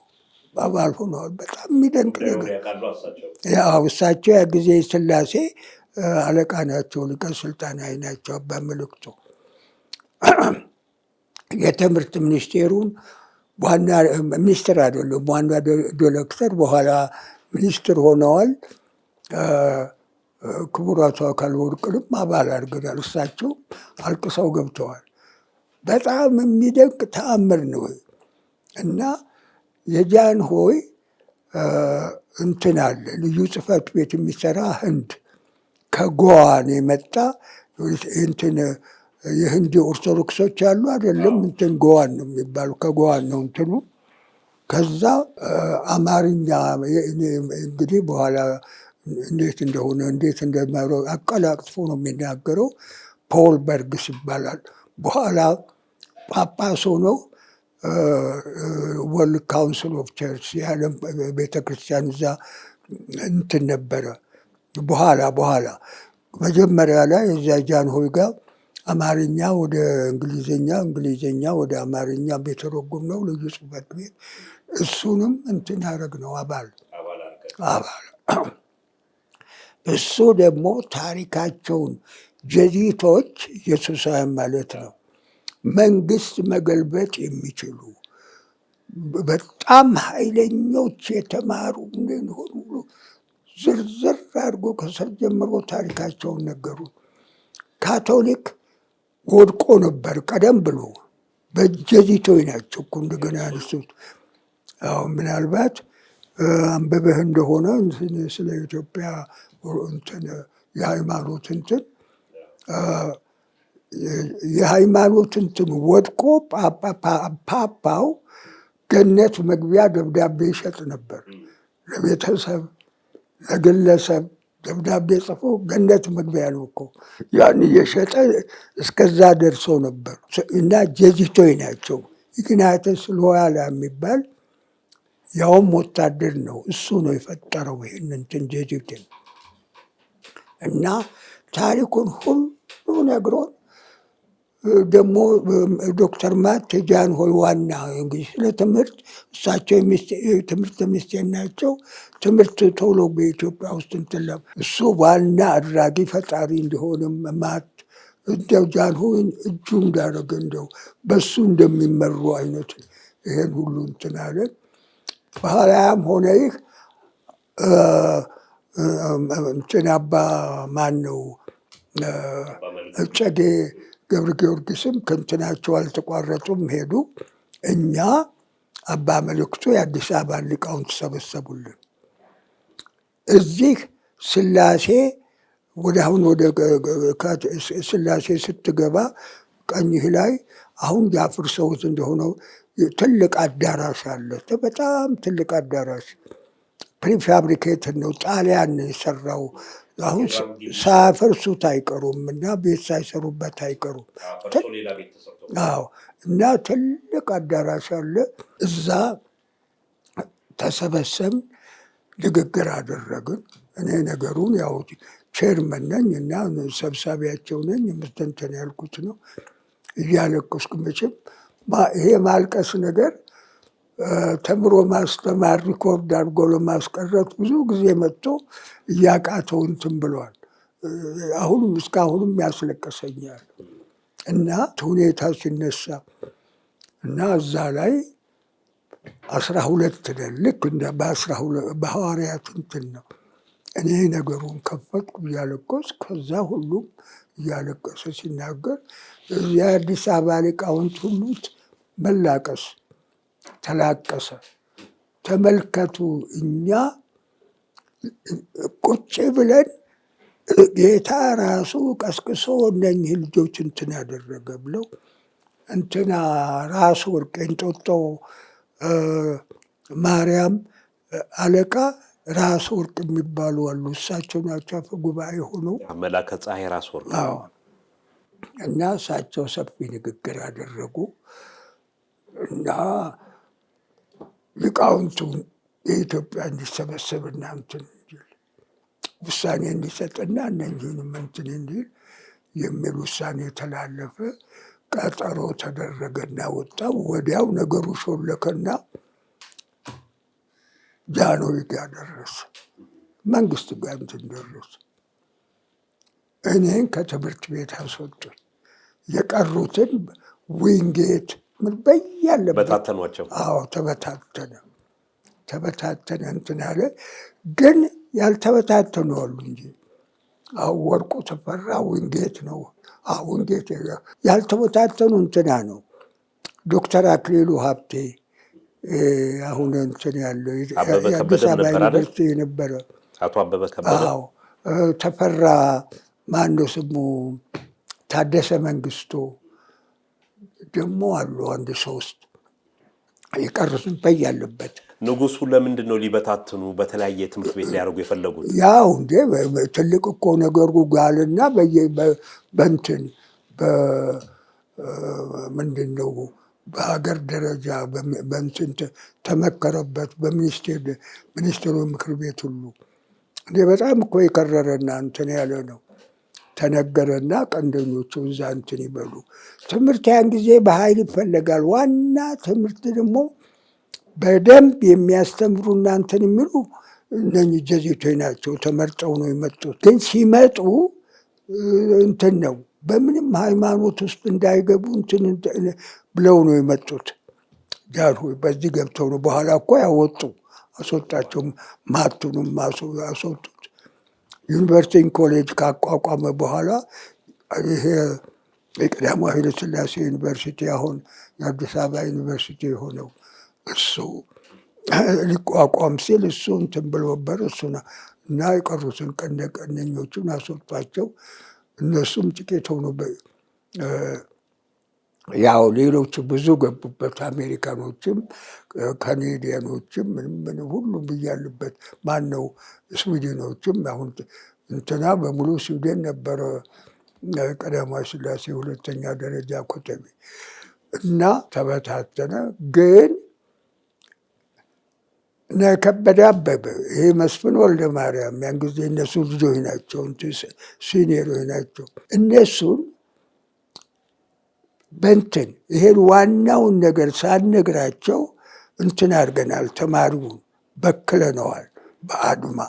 አባል ሆነዋል። በጣም የሚደንቅ ነገር። ያው እሳቸው ያ ጊዜ ሥላሴ አለቃ ናቸው፣ ሊቀ ሥልጣናዊ ናቸው። አባ መልክቱ የትምህርት ሚኒስቴሩን ዋና ሚኒስትር አይደለም፣ ዋና ዲሬክተር፣ በኋላ ሚኒስትር ሆነዋል። ክቡር አቶ አካለ ወርቅንም አባል አድርገናል። እሳቸው አልቅሰው ገብተዋል። በጣም የሚደንቅ ተአምር ነው እና የጃንሆይ እንትን አለ ልዩ ጽሕፈት ቤት የሚሰራ ህንድ ከጎዋን የመጣ እንትን የህንድ ኦርቶዶክሶች አሉ አይደለም፣ እንትን ጎዋን ነው የሚባሉ፣ ከጎዋን ነው እንትኑ። ከዛ አማርኛ እንግዲህ በኋላ እንዴት እንደሆነ እንዴት እንደማይለው አቀላጥፎ ነው የሚናገረው። ፖል በርግስ ይባላል። በኋላ ጳጳስ ሆነው ወርልድ ካውንስል ኦፍ ቸርች የዓለም ቤተክርስቲያን እዛ እንትን ነበረ። በኋላ መጀመሪያ ላይ እዛ ጃንሆይ ጋር አማርኛ ወደ እንግሊዝኛ፣ እንግሊዝኛ ወደ አማርኛ የተረጎም ነው ልዩ ጽሕፈት ቤት። እሱንም እንትን ያደረግ ነው አባል እሱ ደግሞ ታሪካቸውን ጀዚቶች ኢየሱሳውያን ማለት ነው መንግስት መገልበጥ የሚችሉ በጣም ኃይለኞች የተማሩ እንደሆኑ ዝርዝር አድርጎ ከስር ጀምሮ ታሪካቸውን ነገሩ። ካቶሊክ ወድቆ ነበር ቀደም ብሎ፣ በጀዚቶች ናቸው እኮ እንደገና ያነሱት። ምናልባት አንብበህ እንደሆነ ስለ ኢትዮጵያ እንትን የሃይማኖት እንትን የሃይማኖት እንትን ወድቆ ፓፓው ገነት መግቢያ ደብዳቤ ይሸጥ ነበር። ለቤተሰብ ለግለሰብ ደብዳቤ ጽፎ ገነት መግቢያ ነው እኮ ያን እየሸጠ እስከዛ ደርሶ ነበር። እና ጀዚቶች ናቸው። ኢግናተስ ሎያላ የሚባል ያውም ወታደር ነው፣ እሱ ነው የፈጠረው ይህን እንትን ጀዚትን። እና ታሪኩን ሁሉ ነግሮን ደግሞ ዶክተር ማት ጃንሆይ ዋና እንግዲህ ስለ ትምህርት እሳቸው ትምህርት ሚኒስቴር ናቸው። ትምህርት ቶሎ በኢትዮጵያ ውስጥ እንትለ እሱ ዋና አድራጊ ፈጣሪ እንዲሆንም ማት እንደው ጃንሆይን እጁ እንዳደረገ እንደው በሱ እንደሚመሩ አይነት ይሄን ሁሉ እንትን አለን። በኋላም ሆነ ይህ እንትን አባ ማን ነው እጨጌ ገብረ ጊዮርጊስም ከእንትናቸው አልተቋረጡም፣ ሄዱ። እኛ አባ መልክቱ የአዲስ አበባ ሊቃውንት ሰበሰቡልን። እዚህ ሥላሴ ወደ አሁን ወደ ሥላሴ ስትገባ ቀኝህ ላይ አሁን ያፍርሰውት እንደሆነው ትልቅ አዳራሽ አለ። በጣም ትልቅ አዳራሽ ፕሪፋብሪኬትድ ነው፣ ጣሊያን ነው የሰራው። አሁን ሳያፈርሱት አይቀሩም እና ቤት ሳይሰሩበት አይቀሩም። አዎ። እና ትልቅ አዳራሽ አለ። እዛ ተሰበሰብን፣ ንግግር አደረግን። እኔ ነገሩን ያው ቼርመን ነኝ እና ሰብሳቢያቸው ነኝ። እንትን ያልኩት ነው። እያለቀስኩ መቼም ይሄ ማልቀስ ነገር ተምሮ ማስተማር ሪኮርድ አድርጎ ለማስቀረት ብዙ ጊዜ መጥቶ እያቃተው እንትን ብሏል። አሁንም እስካሁንም ያስለቀሰኛል እና ሁኔታ ሲነሳ እና እዛ ላይ 12 ነን። ልክ እንደ በሐዋርያት እንትን ነው። እኔ ነገሩን ከፈትኩ እያለቀስኩ፣ ከዛ ሁሉም እያለቀሰ ሲናገር የአዲስ አበባ ሊቃውንት ሁሉ መላቀስ ተላቀሰ። ተመልከቱ፣ እኛ ቁጭ ብለን ጌታ ራሱ ቀስቅሶ እነኝህ ልጆች እንትን ያደረገ ብለው እንትና ራስ ወርቅ እንጦጦ ማርያም አለቃ ራስ ወርቅ የሚባሉ አሉ። እሳቸው ናቸው አፈ ጉባኤ ሆነው መላከ ፀሐይ ራስ ወርቅ። እና እሳቸው ሰፊ ንግግር አደረጉ እና ሊቃውንቱ የኢትዮጵያ እንዲሰበሰብና እንትን እንዲል ውሳኔ እንዲሰጥና እነዚህንም እንትን እንዲል የሚል ውሳኔ ተላለፈ። ቀጠሮ ተደረገና ወጣ። ወዲያው ነገሩ ሾለከና ጃንሆይ ጋር ደረሰ። መንግስት ጋር እንትን ደረሰ። እኔን ከትምህርት ቤት አስወጡኝ። የቀሩትን ዊንጌት በያለበት በታተኗቸው። አዎ ተበታተነ እንትን አለ። ግን ያልተበታተኑ አሉ እንጂ አሁን ወርቁ ተፈራ ዊንጌት ነው። ዊንጌት ያልተበታተኑ እንትና ነው። ዶክተር አክሊሉ ሀብቴ አሁን እንትን ያለው የአዲስ አበባ ዩኒቨርሲቲ የነበረ አቶ አበበ ከበደ። ተፈራ ማነው ስሙ? ታደሰ መንግስቱ ደግሞ አሉ። አንድ 3 የቀሩትን በያለበት። ንጉሱ ለምንድን ነው ሊበታትኑ በተለያየ ትምህርት ቤት ሊያደርጉ የፈለጉት? ያው እንዴ ትልቅ እኮ ነገሩ ጋልና በእንትን ምንድን ነው በሀገር ደረጃ በእንትን ተመከረበት። በሚኒስቴሩ ምክር ቤት ሁሉ እንዴ በጣም እኮ የከረረና እንትን ያለ ነው። ተነገረና ቀንደኞቹ እዛ እንትን ይበሉ። ትምህርት ያን ጊዜ በኃይል ይፈለጋል። ዋና ትምህርት ደግሞ በደንብ የሚያስተምሩ እናንትን የሚሉ እነኝህ ጀዜቶች ናቸው። ተመርጠው ነው የመጡት። ግን ሲመጡ እንትን ነው በምንም ሃይማኖት ውስጥ እንዳይገቡ እንትን ብለው ነው የመጡት። ጃንሆይ በዚህ ገብተው ነው። በኋላ እኮ ያወጡ አስወጣቸው። ማቱንም አስወጡት። ዩኒቨርሲቲን ኮሌጅ ካቋቋመ በኋላ ይሄ የቀዳማዊ ኃይለ ሥላሴ ዩኒቨርሲቲ አሁን የአዲስ አበባ ዩኒቨርሲቲ የሆነው እሱ ሊቋቋም ሲል እሱ እንትን ብሎ ነበር። እሱና እና የቀሩትን ቀነኞቹን አስወጧቸው። እነሱም ጥቂት ሆኖ ያው ሌሎች ብዙ ገቡበት። አሜሪካኖችም ካኔዲያኖችም ምን ሁሉም እያሉበት ማነው ስዊድኖችም አሁን እንትና በሙሉ ስዊድን ነበረ ቀዳማዊ ሥላሴ ሁለተኛ ደረጃ ኮተቤ እና ተበታተነ። ግን ከበደ አበበ ይሄ መስፍን ወልደ ማርያም ያን ጊዜ እነሱ ልጆች ናቸው፣ ሲኒየሮች ናቸው። እነሱን በእንትን ይሄን ዋናውን ነገር ሳንነግራቸው እንትን አድርገናል። ተማሪውን በክለነዋል በአድማ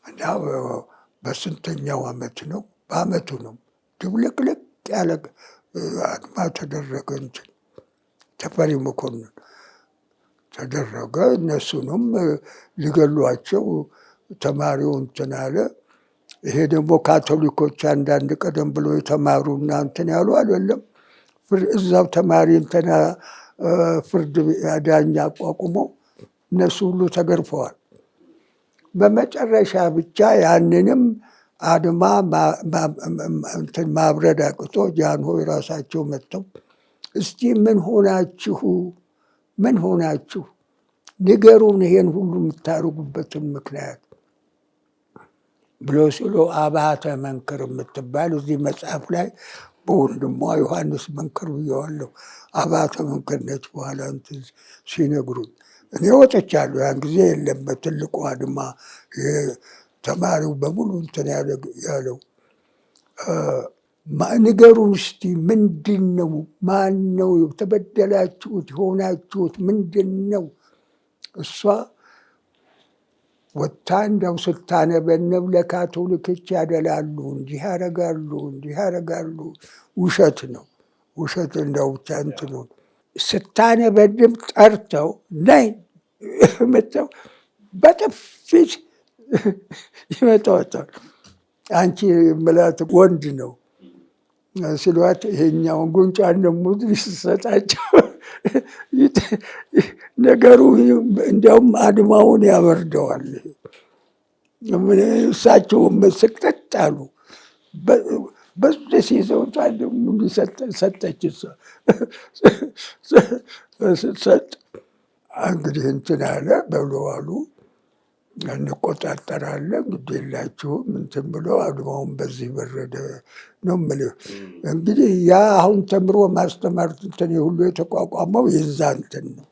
እና በስንተኛው ዓመት ነው? በዓመቱ ነው ድብልቅልቅ ያለ አድማ ተደረገ። እንትን ተፈሪ መኮንን ተደረገ። እነሱንም ሊገሏቸው ተማሪው እንትን አለ። ይሄ ደግሞ ካቶሊኮች አንዳንድ ቀደም ብሎ የተማሩ እና እንትን ያሉ አይደለም እዛው ተማሪ እንትና ፍርድ ዳኛ አቋቁሞ እነሱ ሁሉ ተገርፈዋል። በመጨረሻ ብቻ ያንንም አድማ እንትን ማብረድ አቅቶ ጃንሆይ ራሳቸው መጥተው እስቲ ምን ሆናችሁ ንገሩን፣ ይሄን ሁሉ የምታደርጉበትን ምክንያት ብሎ ሲሉ አባተ መንክር የምትባል እዚህ መጽሐፍ ላይ በወንድሟ ዮሐንስ መንክር ብየዋለሁ። አባተ መንክር ነች። በኋላ እንትን ሲነግሩኝ እኔ ወጥቻለሁ። ያን ጊዜ የለም በትልቁ አድማ ተማሪው በሙሉ እንትን ያለው ንገሩን እስቲ ምንድን ነው? ማን ነው የተበደላችሁት የሆናችሁት ምንድን ነው? እሷ ወጥታ እንደው ስታነበነብ ለካቶሊኮች ያደላሉ፣ እንዲህ ያደርጋሉ። ውሸት ነው ውሸት። እንደው ብቻ እንትኑ ስታነበንብ ጠርተው ነይ መጥተው በጥፊት ይመጣዋታል። አንቺ ምላት ወንድ ነው ስሏት ይሄኛውን ጉንጫን ደግሞ ሲሰጣቸው ነገሩ እንዲያውም አድማውን ያበርደዋል። እሳቸውም ስቅጥጥ አሉ። በዚህ ሲዘውታ ደግሞ ሰጠች። ስትሰጥ እንግዲህ እንትን አለ በብለዋሉ እንቆጣጠራለን ግድ የላችሁም እንትን ብሎ አድማውን በዚህ በረደ ነው የምልህ። እንግዲህ ያ አሁን ተምሮ ማስተማር እንትን ሁሉ የተቋቋመው የዛ እንትን ነው።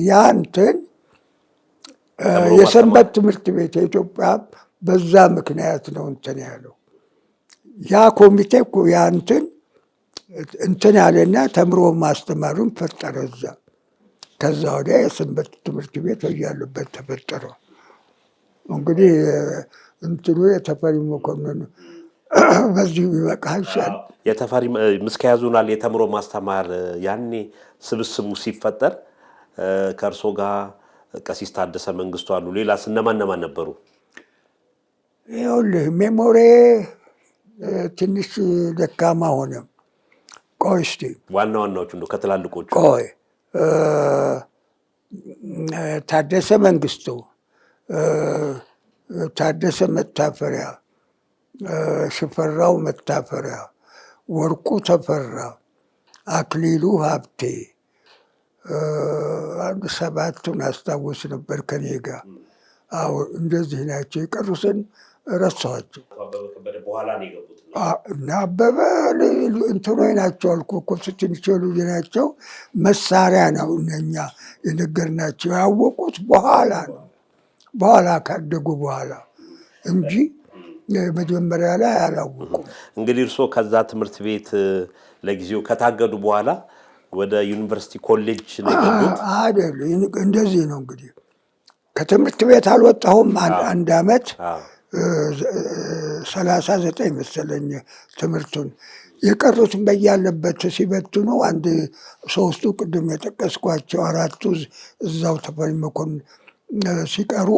ያ እንትን የሰንበት ትምህርት ቤት የኢትዮጵያ በዛ ምክንያት ነው እንትን ያለው። ያ ኮሚቴ እኮ ያ እንትን ያለና ተምሮ ማስተማሩን ፈጠረ እዛ። ከዛ ወዲያ የሰንበት ትምህርት ቤት ያለበት ተፈጠረ። እንግዲህ እንትኑ የተፈሪ መኮንን በዚሁ ይበቃል። የተፈሪ ምስካየ ኅዙናን የተምሮ ማስተማር ያኔ ስብስቡ ሲፈጠር ከእርሶ ጋር ቀሲስ ታደሰ መንግስቱ አሉ። ሌላስ እነማን ነበሩ? ይኸውልህ ሜሞሪ ትንሽ ደካማ ሆነ። ቆይ እስኪ ዋና ዋናዎቹ እንደው ከትላልቆቹ ቆይ ታደሰ መንግስቱ፣ ታደሰ መታፈሪያ፣ ሽፈራው መታፈሪያ፣ ወርቁ ተፈራ፣ አክሊሉ ሀብቴ፣ አንድ ሰባቱን አስታውስ ነበር ከኔ ጋር። አዎ እንደዚህ ናቸው። የቀሩትን ረሳኋቸው። እና አበበ እንትኖች ናቸው አልኩህ እኮ ትንሽ ልጅ ናቸው። መሳሪያ ነው እነኛ የነገርናቸው። ያወቁት በኋላ ነው፣ በኋላ ካደጉ በኋላ እንጂ መጀመሪያ ላይ አላወቁም። እንግዲህ እርስዎ ከዛ ትምህርት ቤት ለጊዜው ከታገዱ በኋላ ወደ ዩኒቨርሲቲ ኮሌጅ ነው የገቡት? አይደል? እንደዚህ ነው እንግዲህ ከትምህርት ቤት አልወጣሁም። አንድ አመት 39 መሰለኝ ትምህርቱን። የቀሩትን በያለበት ሲበትኑ አንድ ሶስቱ ቅድም የጠቀስኳቸው አራቱ እዛው ተፈሪ መኮንን ሲቀሩ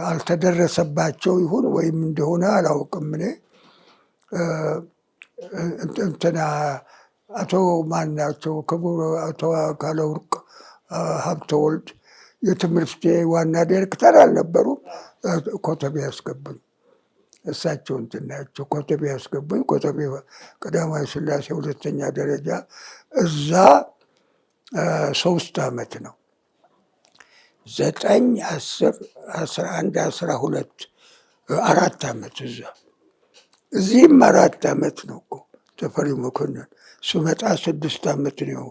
አልተደረሰባቸው ይሁን ወይም እንደሆነ አላውቅም። እኔ እንትና አቶ ማናቸው ክቡር አቶ አካለወርቅ ሀብተወልድ የትምህርት ዋና ዳይሬክተር አልነበሩም? ኮተቤ ያስገቡኝ እሳቸው እንትን ናቸው። ኮተቤ ያስገቡኝ። ኮተቤ ቀዳማዊ ሥላሴ ሁለተኛ ደረጃ እዛ 3 አመት ነው። 9፣ 10፣ 11፣ 12 4 አመት እዛ። እዚህም 4 አመት ነው እኮ ተፈሪ መኮንን። ስመጣ 6 አመት ነው።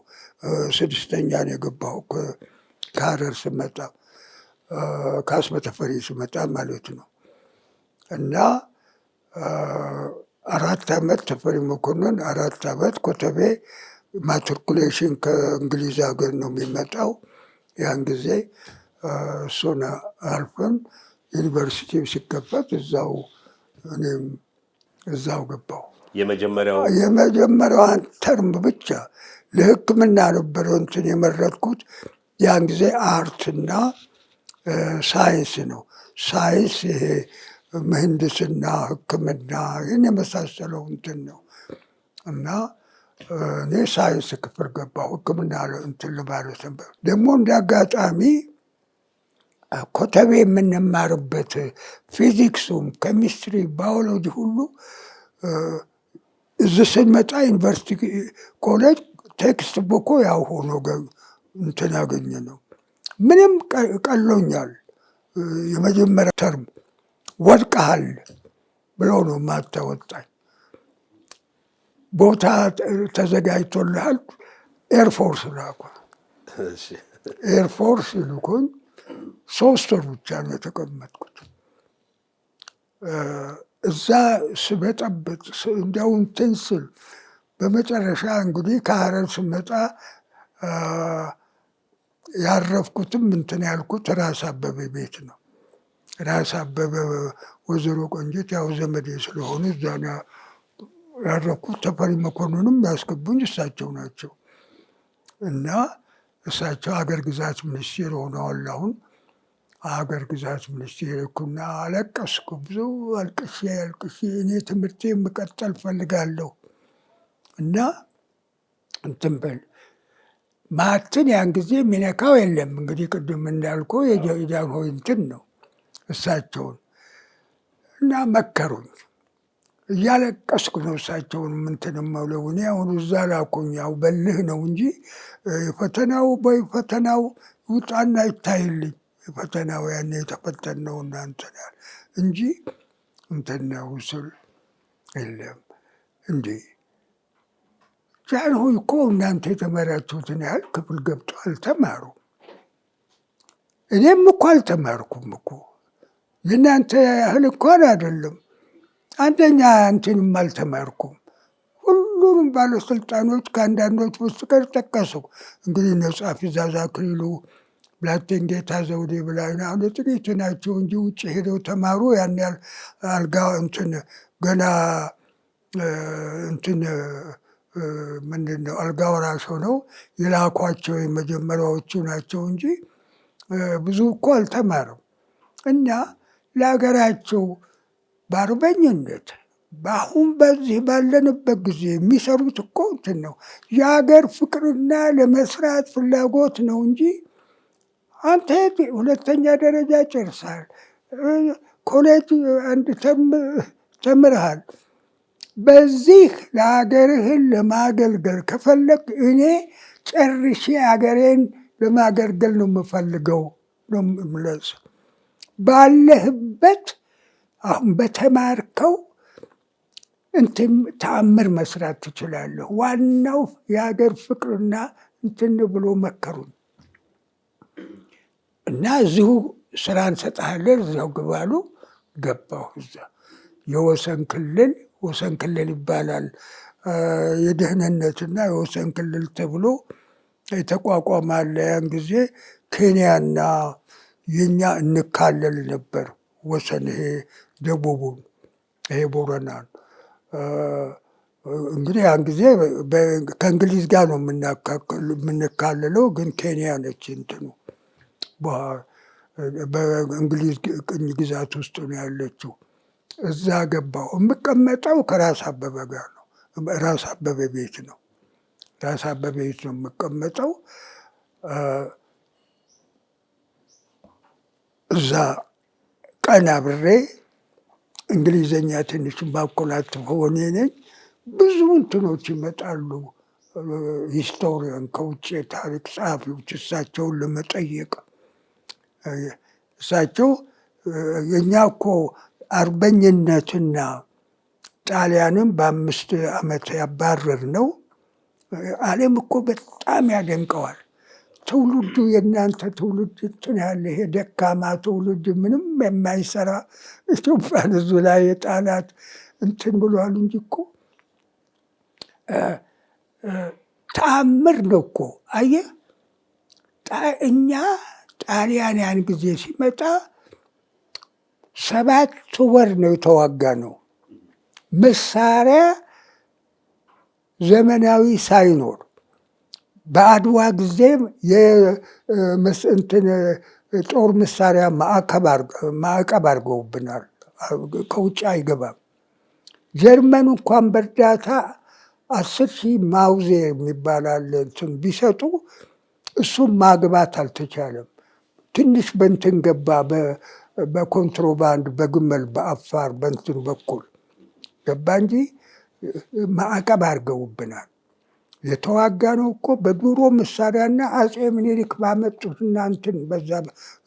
6ኛ ነው የገባሁ ከሀረር ስመጣ፣ ከአስመ ተፈሪ ስመጣ ማለት ነው። እና 4 አመት ተፈሪ መኮንን፣ 4 አመት ኮተቤ። ማትሪኩሌሽን ከእንግሊዝ ሀገር ነው የሚመጣው ያን ጊዜ። እሱን አልፈን ዩኒቨርሲቲ ሲከፈት እኔም እዛው ገባሁ። የመጀመሪያዋን ተርም ብቻ ለሕክምና ነበረ እንትን የመረጥኩት። ያን ጊዜ አርትና ሳይንስ ነው። ሳይንስ ይሄ ምህንድስና፣ ሕክምና ይህን የመሳሰለው እንትን ነው። እና እኔ ሳይንስ ክፍል ገባሁ። ሕክምና እንትን ለማለት ነበር። ደግሞ እንደ አጋጣሚ ኮተቤ የምንማርበት ፊዚክሱም፣ ኬሚስትሪ፣ ባዮሎጂ ሁሉ እዚህ ስንመጣ ዩኒቨርሲቲ ኮሌጅ ቴክስት ቡኩ ያው ሆኖ እንትን ያገኘ ነው። ምንም ቀሎኛል። የመጀመሪያ ተርም ወድቀሃል ብሎ ነው ማታወጣኝ። ቦታ ተዘጋጅቶልሃል ኤርፎርስ ላኩ። ኤርፎርስ ልኩኝ። 3 ወር ብቻ ነው የተቀመጥኩት። እዛ ስበጠብጥ እንዲያው እንትን ስል በመጨረሻ እንግዲህ ከሀረር ስመጣ ያረፍኩትም እንትን ያልኩት ራስ አበበ ቤት ነው። ራስ አበበ ወይዘሮ ቆንጂት ያው ዘመዴ ስለሆኑ እዛ ያረፍኩት። ተፈሪ መኮንንም ያስገቡኝ እሳቸው ናቸው እና እሳቸው አገር ግዛት ሚኒስቴር ሆነዋል አሁን። አገር ግዛት ሚኒስቴር እኩና አለቀስኩ። ብዙ አልቅሼ እኔ ትምህርቴ መቀጠል ፈልጋለሁ እና እንትን በል ማትን ያን ጊዜ የሚነካው የለም። እንግዲህ ቅድም እንዳልኩ የጃንሆይ እንትን ነው እሳቸውን እና መከሩኝ። እያለቀስኩ ነው እሳቸውን እንትን የምለው። እኔ አሁን እዛ ላኩኝ። ያው በልህ ነው እንጂ ፈተናው ውጣና ይታይልኝ ፈተናው ያኔ የተፈተነው እናንተን እንጂ እንትናው ስል የለም እንዴ ጃንሆይ እኮ እናንተ የተማራችሁትን ያህል ክፍል ገብቶ አልተማሩ። እኔም እኮ አልተማርኩም እኮ የእናንተ ያህል እንኳን አይደለም። አንደኛ እንትንም አልተማርኩም። ሁሉንም ባለስልጣኖች ከአንዳንዶች ውስጥ ቀር ጠቀሱ። እንግዲህ እነ ጸሐፊ ትእዛዝ አክሊሉ፣ ብላቴን ጌታ ዘውዴ ብላይና አሁን ጥቂት ናቸው እንጂ ውጭ ሄደው ተማሩ። ያን ያህል አልጋ እንትን ገና እንትን ምንድን ነው አልጋ ወራሽ ሆነው የላኳቸው የመጀመሪያዎቹ ናቸው እንጂ ብዙ እኮ አልተማረም። እና ለሀገራቸው በአርበኝነት በአሁን በዚህ ባለንበት ጊዜ የሚሰሩት እኮ እንትን ነው የሀገር ፍቅርና ለመስራት ፍላጎት ነው እንጂ አንተ 2ኛ ደረጃ ጨርሰሃል፣ ኮሌጅ አንድ ተምርሃል። በዚህ ለሀገርህን ለማገልገል ከፈለግ እኔ ጨርሼ ሀገሬን ለማገልገል ነው የምፈልገው ነው የምለስ ባለህበት አሁን በተማርከው እንትን ተአምር መስራት ትችላለህ። ዋናው የሀገር ፍቅርና እንትን ብሎ መከሩን እና እዚሁ ስራ እንሰጥሃለን እዚያው ግባሉ። ገባሁ። እዛ የወሰን ክልል ይባላል። የደህንነትና የወሰን ክልል ተብሎ የተቋቋመ አለ። ያን ጊዜ ኬንያና የኛ እንካለል ነበር ወሰን። ይሄ ደቡቡን ይሄ ቦረናን እንግዲህ ያን ጊዜ ከእንግሊዝ ጋር ነው የምንካለለው፣ ግን ኬንያ ነች እንትኑ በእንግሊዝ ቅኝ ግዛት ውስጥ ነው ያለችው። እዛ ገባሁ። የምቀመጠው ከራስ አበበ ጋር ነው። ራስ አበበ ቤት ነው። ራስ አበበ ቤት ነው የምቀመጠው። እዛ ቀን አብሬ እንግሊዘኛ ትንሽ ማኮላትፈው እኔ ነኝ። ብዙ እንትኖች ይመጣሉ፣ ሂስቶሪያን ከውጭ የታሪክ ጸሐፊዎች እሳቸውን ለመጠየቅ። እሳቸው የእኛ እኮ አርበኝነትና ጣሊያንም በ5 ዓመት ያባረር ነው ዓለም እኮ በጣም ያደንቀዋል። ትውልዱ የእናንተ ትውልድ እንትን ያለ ይሄ ደካማ ትውልድ ምንም የማይሰራ ኢትዮጵያን እዙ ላይ የጣላት እንትን ብሏል እንጂ እኮ ተአምር ነው እኮ። አየህ እኛ ጣሊያን ያን ጊዜ ሲመጣ 7 ወር ነው የተዋጋ ነው። መሳሪያ ዘመናዊ ሳይኖር በአድዋ ጊዜ እንትን ጦር መሳሪያ ማዕቀብ አድርገውብናል። ከውጭ አይገባም። ጀርመን እንኳን በእርዳታ 10,000 ማውዜር የሚባላል እንትን ቢሰጡ እሱም ማግባት አልተቻለም። ትንሽ በእንትን ገባ፣ በኮንትሮባንድ በግመል በአፋር በእንትን በኩል ገባ እንጂ ማዕቀብ አድርገውብናል። የተዋጋ ነው እኮ በድሮ መሳሪያና አፄ ምኒልክ ባመጡትና እንትን በዛ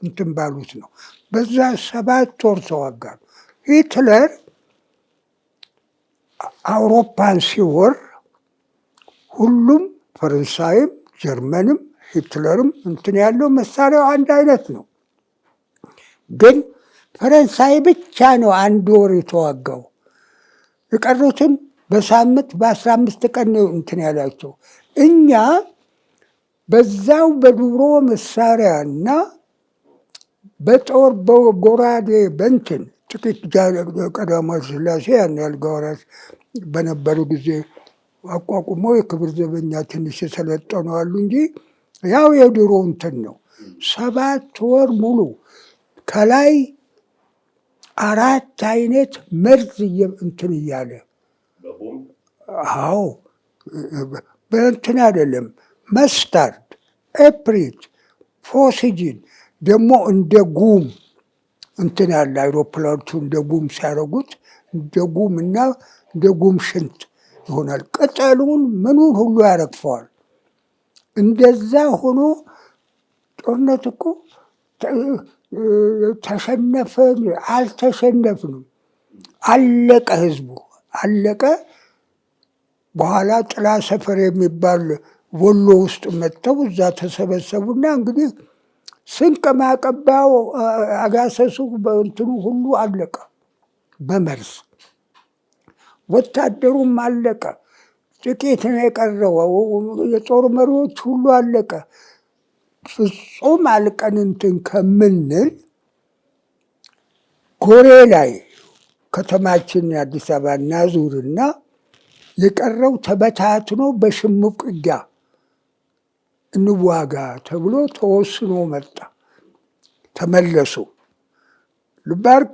እንትን ባሉት ነው። በዛ 7 ወር ተዋጋ ነው። ሂትለር አውሮፓን ሲወር ሁሉም ፈረንሳይም ጀርመንም ሂትለርም እንትን ያለው መሳሪያው አንድ አይነት ነው። ግን ፈረንሳይ ብቻ ነው 1 ወር የተዋጋው። የቀሩትን በሳምንት በ15 ቀን ነው እንትን ያላቸው። እኛ በዛው በድሮ መሳሪያና በጦር በጎራዴ በንትን ጥቂት ቀዳማዊ ሥላሴ ያን ያልጋ ወራሽ በነበሩ ጊዜ አቋቁሞ የክብር ዘበኛ ትንሽ የሰለጠኑ አሉ እንጂ ያው የድሮ እንትን ነው። 7 ወር ሙሉ ከላይ 4 አይነት መርዝ እንትን እያለ አዎ በእንትን አይደለም መስታርድ፣ ኤፕሪት፣ ፎሲጂን ደግሞ እንደ ጉም እንትን ያለ አይሮፕላኖቹ እንደ ጉም ሲያደርጉት እንደ ጉም እና እንደ ጉም ሽንት ይሆናል። ቅጠሉን ምኑን ሁሉ ያረግፈዋል። እንደዛ ሆኖ ጦርነት እኮ ተሸነፈን አልተሸነፍንም፣ አለቀ፣ ህዝቡ አለቀ። በኋላ ጥላ ሰፈር የሚባል ወሎ ውስጥ መጥተው እዛ ተሰበሰቡና እንግዲህ ስንቅ ማቀባው አጋሰሱ በእንትኑ ሁሉ አለቀ፣ በመርዝ ወታደሩም አለቀ። ጥቂት ነው የቀረው። የጦር መሪዎች ሁሉ አለቀ። ፍጹም አልቀን እንትን ከምንል ጎሬ ላይ ከተማችን አዲስ አበባ እናዙርና የቀረው ተበታትኖ በሽምቅ ውጊያ እንዋጋ ተብሎ ተወስኖ መጣ። ተመለሱ። ልብ አድርግ፣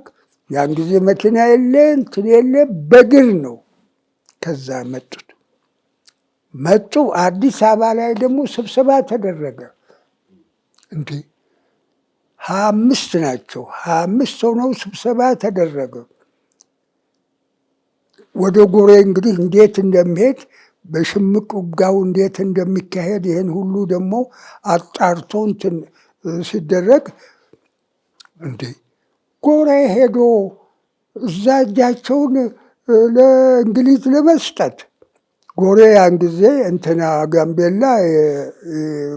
ያን ጊዜ መኪና የለ እንትን የለ፣ በእግር ነው ከዛ መጡ። አዲስ አበባ ላይ ደግሞ ስብሰባ ተደረገ። እንዴ 25 ናቸው፣ 25 ሆነው ስብሰባ ተደረገ። ወደ ጎሬ እንግዲህ እንዴት እንደሚሄድ በሽምቅ ውጋው እንዴት እንደሚካሄድ ይህን ሁሉ ደግሞ አጣርቶ እንትን ሲደረግ እንዴ ጎሬ ሄዶ እዛ እጃቸውን ለእንግሊዝ ለመስጠት ጎሬ ያን ጊዜ እንትና ጋምቤላ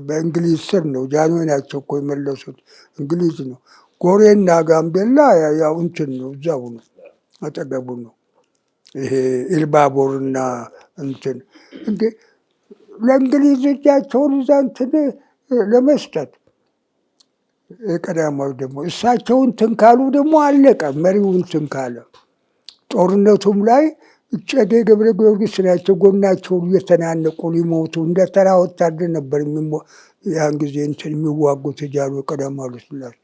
በእንግሊዝ ስር ነው። ጃንሆይ ናቸው እኮ የመለሱት፣ እንግሊዝ ነው። ጎሬና ጋምቤላ ያው እንትን ነው፣ እዛው ነው፣ አጠገቡ ነው። ይሄ ኢልባቦርና እንትን እንዴ ለእንግሊዝ እጃቸውን እዛ እንትን ለመስጠት ቀዳማዊ ደግሞ እሳቸውን እንትን ካሉ ደግሞ አለቀ። መሪው እንትን ካለ ጦርነቱም ላይ እጨጌ ገብረ ጊዮርጊስ ናቸው ጎናቸውን እየተናነቁ ሊሞቱ እንደ ተራ ወታደር ነበር ያን ጊዜ እንትን የሚዋጉት እያሉ ቀዳማዊ ሥላሴ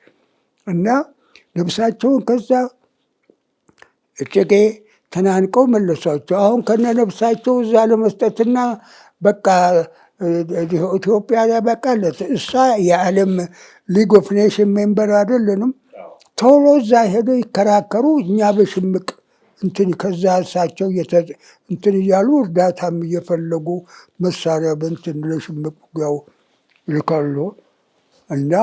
እና ነፍሳቸውን ከዛ እጨጌ ተናንቀው መለሷቸው። አሁን ከነ ነፍሳቸው እዛ ለመስጠትና በቃ ኢትዮጵያ ላይ በቃለት። እሷ የዓለም ሊግ ኦፍ ኔሽን ሜምበር አይደለንም። ቶሎ እዛ ሄደው ይከራከሩ፣ እኛ በሽምቅ እንትን ከዛ እሳቸው እንትን እያሉ እርዳታም እየፈለጉ መሳሪያ በእንትን ለሽምቅ ያው ይልካሉ እና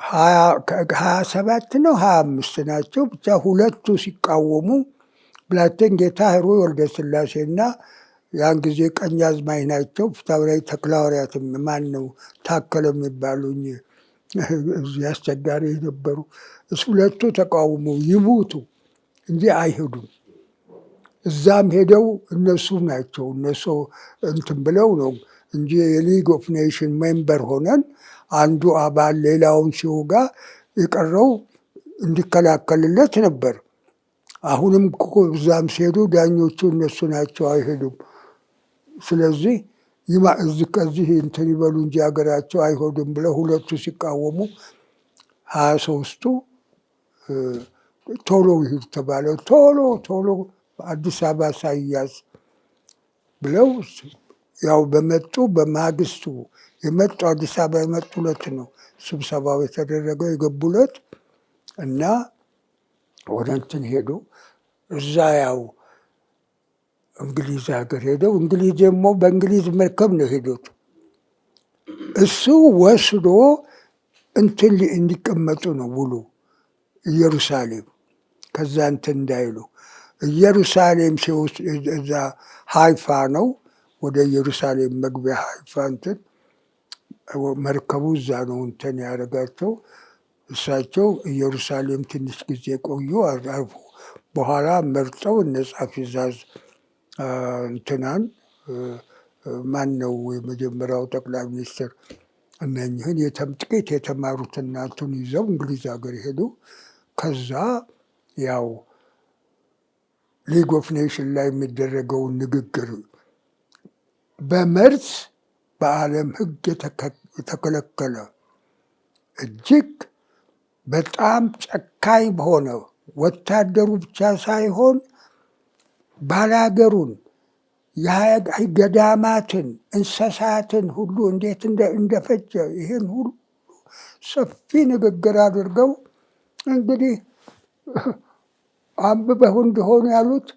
27 ነው 25 ናቸው ብቻ። 2ቱ ሲቃወሙ ብላቴን ጌታ ኅሩይ ወልደ ሥላሴና ያን ጊዜ ቀኛዝማች ናቸው ፊታውራሪ ተክለሐዋርያት ማን ነው ታከለ የሚባሉኝ እዚህ አስቸጋሪ የነበሩ እሱ 2ቱ ተቃውሞ ይሙቱ እንጂ አይሄዱም። እዛም ሄደው እነሱ ናቸው እነሱ እንትን ብለው ነው እንጂ የሊግ ኦፍ ኔሽን ሜምበር ሆነን አንዱ አባል ሌላውን ሲወጋ የቀረው እንዲከላከልለት ነበር። አሁንም እዛም ሲሄዱ ዳኞቹ እነሱ ናቸው፣ አይሄዱም። ስለዚህ ከዚህ እንትን ይበሉ እንጂ ሀገራቸው አይሆድም ብለው 2ቱ ሲቃወሙ 23ቱ ቶሎ ይሄድ ተባለ። ቶሎ አዲስ አበባ ሳይያዝ ብለው ያው በማግስቱ የመጡ አዲስ አበባ የመጡ 2 ነው ስብሰባው የተደረገው የገቡለት እና ወደ እንትን ሄዱ። እዛ ያው እንግሊዝ ሀገር ሄደው እንግሊዝ ደግሞ በእንግሊዝ መርከብ ነው ሄዱት። እሱ ወስዶ እንትን እንዲቀመጡ ነው ውሉ ኢየሩሳሌም። ከዛ እንትን እንዳይሉ ኢየሩሳሌም ሲወስድ እዛ ሃይፋ ነው ወደ ኢየሩሳሌም መግቢያ ሃይፋ እንትን መርከቡ እዛ ነው እንትን ያደረጋቸው። እሳቸው ኢየሩሳሌም ትንሽ ጊዜ ቆዩ፣ አረፉ። በኋላ መርጠው እነ ጸሐፊ ትእዛዝ እንትናን ማን ነው የመጀመሪያው ጠቅላይ ሚኒስትር እነኝህን ጥቂት የተማሩትን እናቱን ይዘው እንግሊዝ ሀገር ሄዱ። ከዛ ያው ሊግ ኦፍ ኔሽን ላይ የሚደረገውን ንግግር በመርዝ በዓለም ሕግ የተከለከለ እጅግ በጣም ጨካኝ በሆነ ወታደሩ ብቻ ሳይሆን ባላገሩን ገዳማትን፣ እንስሳትን ሁሉ እንዴት እንደፈጀ ይህን ሁሉ ሰፊ ንግግር አድርገው እንግዲህ አንብበው እንደሆኑ ያሉት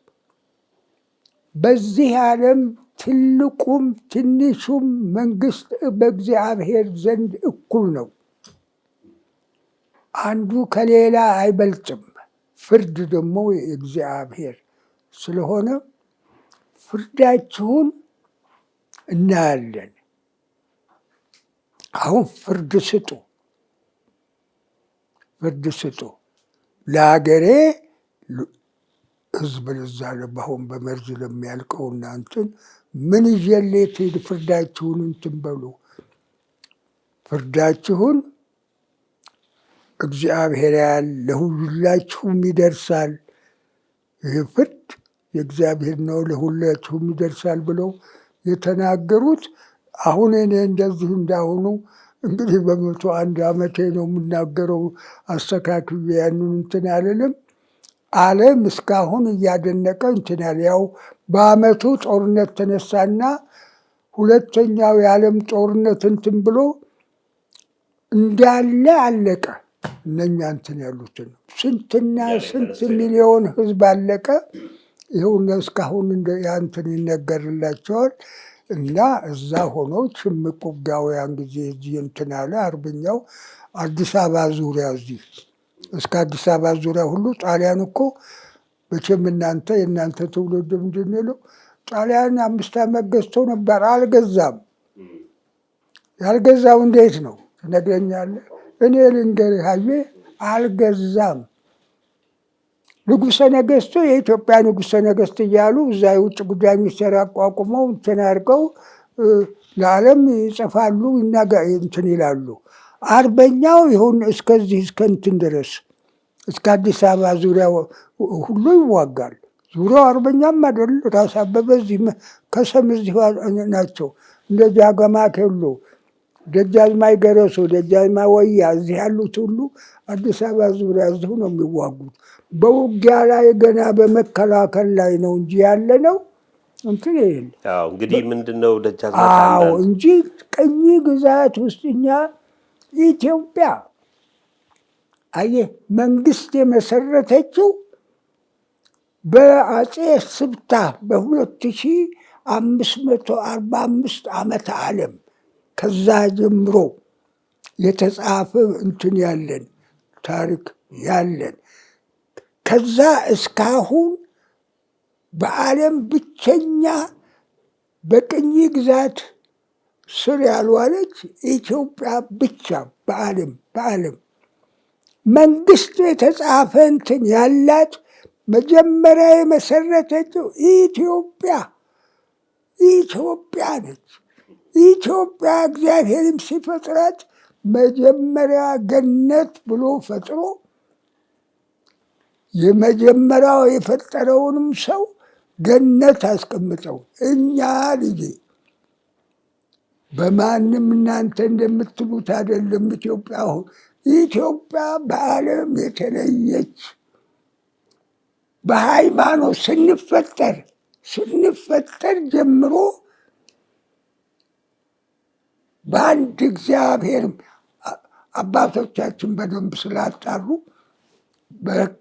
በዚህ ዓለም ትልቁም ትንሹም መንግስት በእግዚአብሔር ዘንድ እኩል ነው። አንዱ ከሌላ አይበልጥም። ፍርድ ደግሞ የእግዚአብሔር ስለሆነ ፍርዳችሁን እናያለን። አሁን ፍርድ ስጡ፣ ፍርድ ስጡ ለሀገሬ ህዝብ ለዛ አሁን በመርዝ ለሚያልቀው እናንትን ምን ይዤለት ሄድ? ፍርዳችሁን እንትን በሉ፣ ፍርዳችሁን እግዚአብሔር ያያል፣ ለሁላችሁም ይደርሳል። ይህ ፍርድ የእግዚአብሔር ነው፣ ለሁላችሁም ይደርሳል ብለው የተናገሩት። አሁን እኔ እንደዚህ እንዳሁኑ እንግዲህ በ101 ዓመቴ ነው የምናገረው፣ አስተካክዬ ያንን እንትን አልልም። ዓለም እስካሁን እያደነቀ እንትን ያለ ያው በአመቱ ጦርነት ተነሳና ሁለተኛው የዓለም ጦርነት እንትን ብሎ እንዳለ አለቀ። እነኛ እንትን ያሉትን ስንትና ስንት ሚሊዮን ህዝብ አለቀ። ይኸውና እስካሁን ያንትን ይነገርላቸዋል። እና እዛ ሆኖ ሽምቅ ውጊያውያን ጊዜ እዚህ እንትን አለ። አርበኛው አዲስ አበባ ዙሪያ እዚህ እስከ አዲስ አበባ ዙሪያ ሁሉ ጣሊያን እኮ መቼም የእናንተ ትውልድ ምንድን ነው ጣሊያን 5 ዓመት ገዝቶ ነበር፣ አልገዛም። ያልገዛው እንዴት ነው ትነግረኛለህ? እኔ ልንገርህ ሀዬ፣ አልገዛም። ንጉሠ ነገሥቱ የኢትዮጵያ ንጉሠ ነገሥት እያሉ እዛ የውጭ ጉዳይ ሚኒስቴር አቋቁመው እንትን አድርገው ለዓለም ይጽፋሉ፣ እንትን ይላሉ። አርበኛው ይሁን እስከዚህ እስከ እንትን ድረስ እስከ አዲስ አበባ ዙሪያ ሁሉ ይዋጋል። ዙሪያው አርበኛም አይደል? ራስ አበበ እዚህ ከሰም እዚህ ናቸው። እንደ ጃገማ ኬሎ፣ ደጃዝማች ገረሱ፣ ደጃዝማች ወያ እዚህ ያሉት ሁሉ አዲስ አበባ ዙሪያ እዚሁ ነው የሚዋጉት። በውጊያ ላይ ገና በመከላከል ላይ ነው እንጂ ያለ ነው እንትን ይል እንግዲህ ምንድን ነው ደጃዝማች እንጂ ቅኝ ግዛት ውስጥ እኛ ኢትዮጵያ አየህ መንግስት የመሰረተችው በአጼ ስብታ በ2545 ዓመተ ዓለም ከዛ ጀምሮ የተጻፈ እንትን ያለን ታሪክ ያለን ከዛ እስካሁን በዓለም ብቸኛ በቅኝ ግዛት ስር ያልዋለች ኢትዮጵያ ብቻ በዓለም መንግስት የተጻፈ እንትን ያላት መጀመሪያ የመሰረተችው ኢትዮጵያ ነች። ኢትዮጵያ እግዚአብሔርም ሲፈጥራት መጀመሪያ ገነት ብሎ ፈጥሮ የመጀመሪያው የፈጠረውንም ሰው ገነት አስቀምጠው እኛ ልጄ በማንም እናንተ እንደምትሉት አይደለም። ኢትዮጵያ በዓለም የተለየች በሃይማኖት ስንፈጠር ጀምሮ በአንድ እግዚአብሔር አባቶቻችን በደንብ ስላጣሩ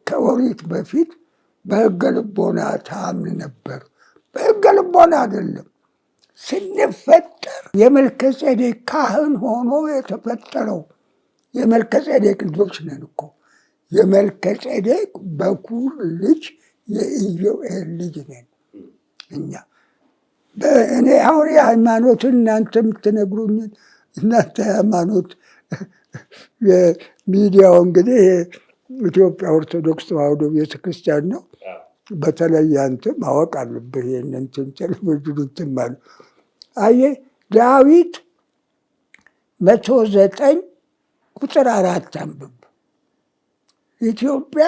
ከኦሪት በፊት በሕገ ልቦና ታምን ነበር። በሕገ ልቦና አይደለም ስንፈጠር የመልከጼዴቅ ካህን ሆኖ የተፈጠረው የመልከጼዴቅ ልጆች ነን እኮ። የመልከጼዴቅ በኩር ልጅ የኢዮኤል ልጅ ነን እኛ። እኔ አሁን የሃይማኖትን እናንተ የምትነግሩኝን እናንተ ሃይማኖት የሚዲያው እንግዲህ ኢትዮጵያ ኦርቶዶክስ ተዋሕዶ ቤተክርስቲያን ነው። በተለይ አንተ ማወቅ አለብህ። ይህንን ቴሌቪዥን ማለት አየህ ዳዊት 109 ቁጥር 4 አንብብ። ኢትዮጵያ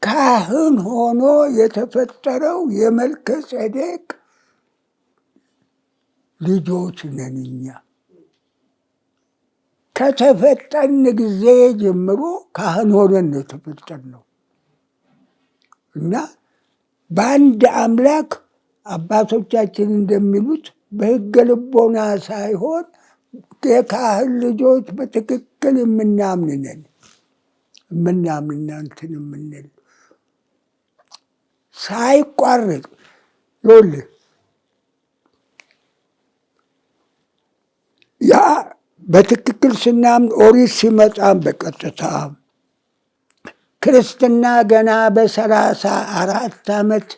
ካህን ሆኖ የተፈጠረው የመልከ ጼዴቅ ልጆች ነን እኛ። ከተፈጠርን ጊዜ ጀምሮ ካህን ሆነን ነው የተፈጠርነው እና በአንድ አምላክ አባቶቻችን እንደሚሉት በሕገ ልቦና ሳይሆን የካህን ልጆች በትክክል የምናምን ነን። የምናምንና እንትን የምንል ሳይቋረጥ ይኸውልህ ያ በትክክል ስናምን ኦሪት ሲመጣም በቀጥታ ክርስትና ገና በ34 ዓመት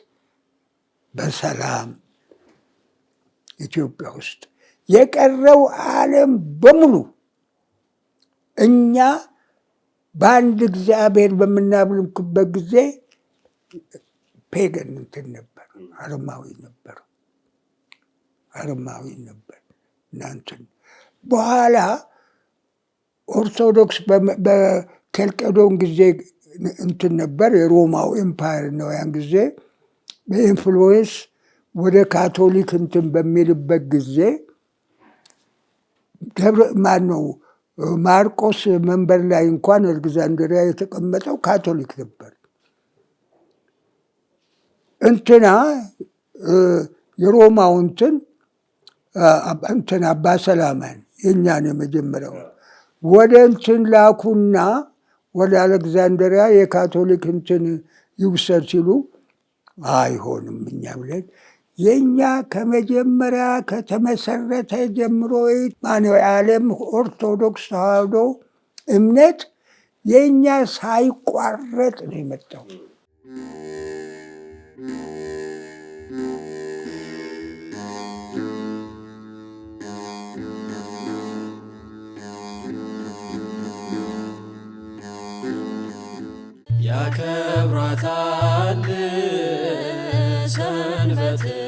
በሰላም ኢትዮጵያ ውስጥ የቀረው ዓለም በሙሉ እኛ በአንድ እግዚአብሔር በምናምልክበት ጊዜ ፔገን እንትን ነበር፣ አረማዊ ነበር እናንትን በኋላ ኦርቶዶክስ በኬልቄዶን ጊዜ እንትን ነበር፣ የሮማው ኤምፓየር ነው። ያን ጊዜ በኢንፍሉዌንስ ወደ ካቶሊክ እንትን በሚልበት ጊዜ ማነው ማርቆስ መንበር ላይ እንኳን አሌክዛንድሪያ የተቀመጠው ካቶሊክ ነበር። እንትና የሮማው እንትን አባ ሰላማን የእኛን የመጀመሪያው ወደ እንትን ላኩና ወደ አሌክዛንድሪያ የካቶሊክ እንትን ይውሰድ ሲሉ አይሆንም እኛ ብለን የእኛ ከመጀመሪያ ከተመሰረተ ጀምሮ የዓለም ኦርቶዶክስ ተዋሕዶ እምነት የእኛ ሳይቋረጥ ነው የመጣው። ያከብራታል ሰንበትን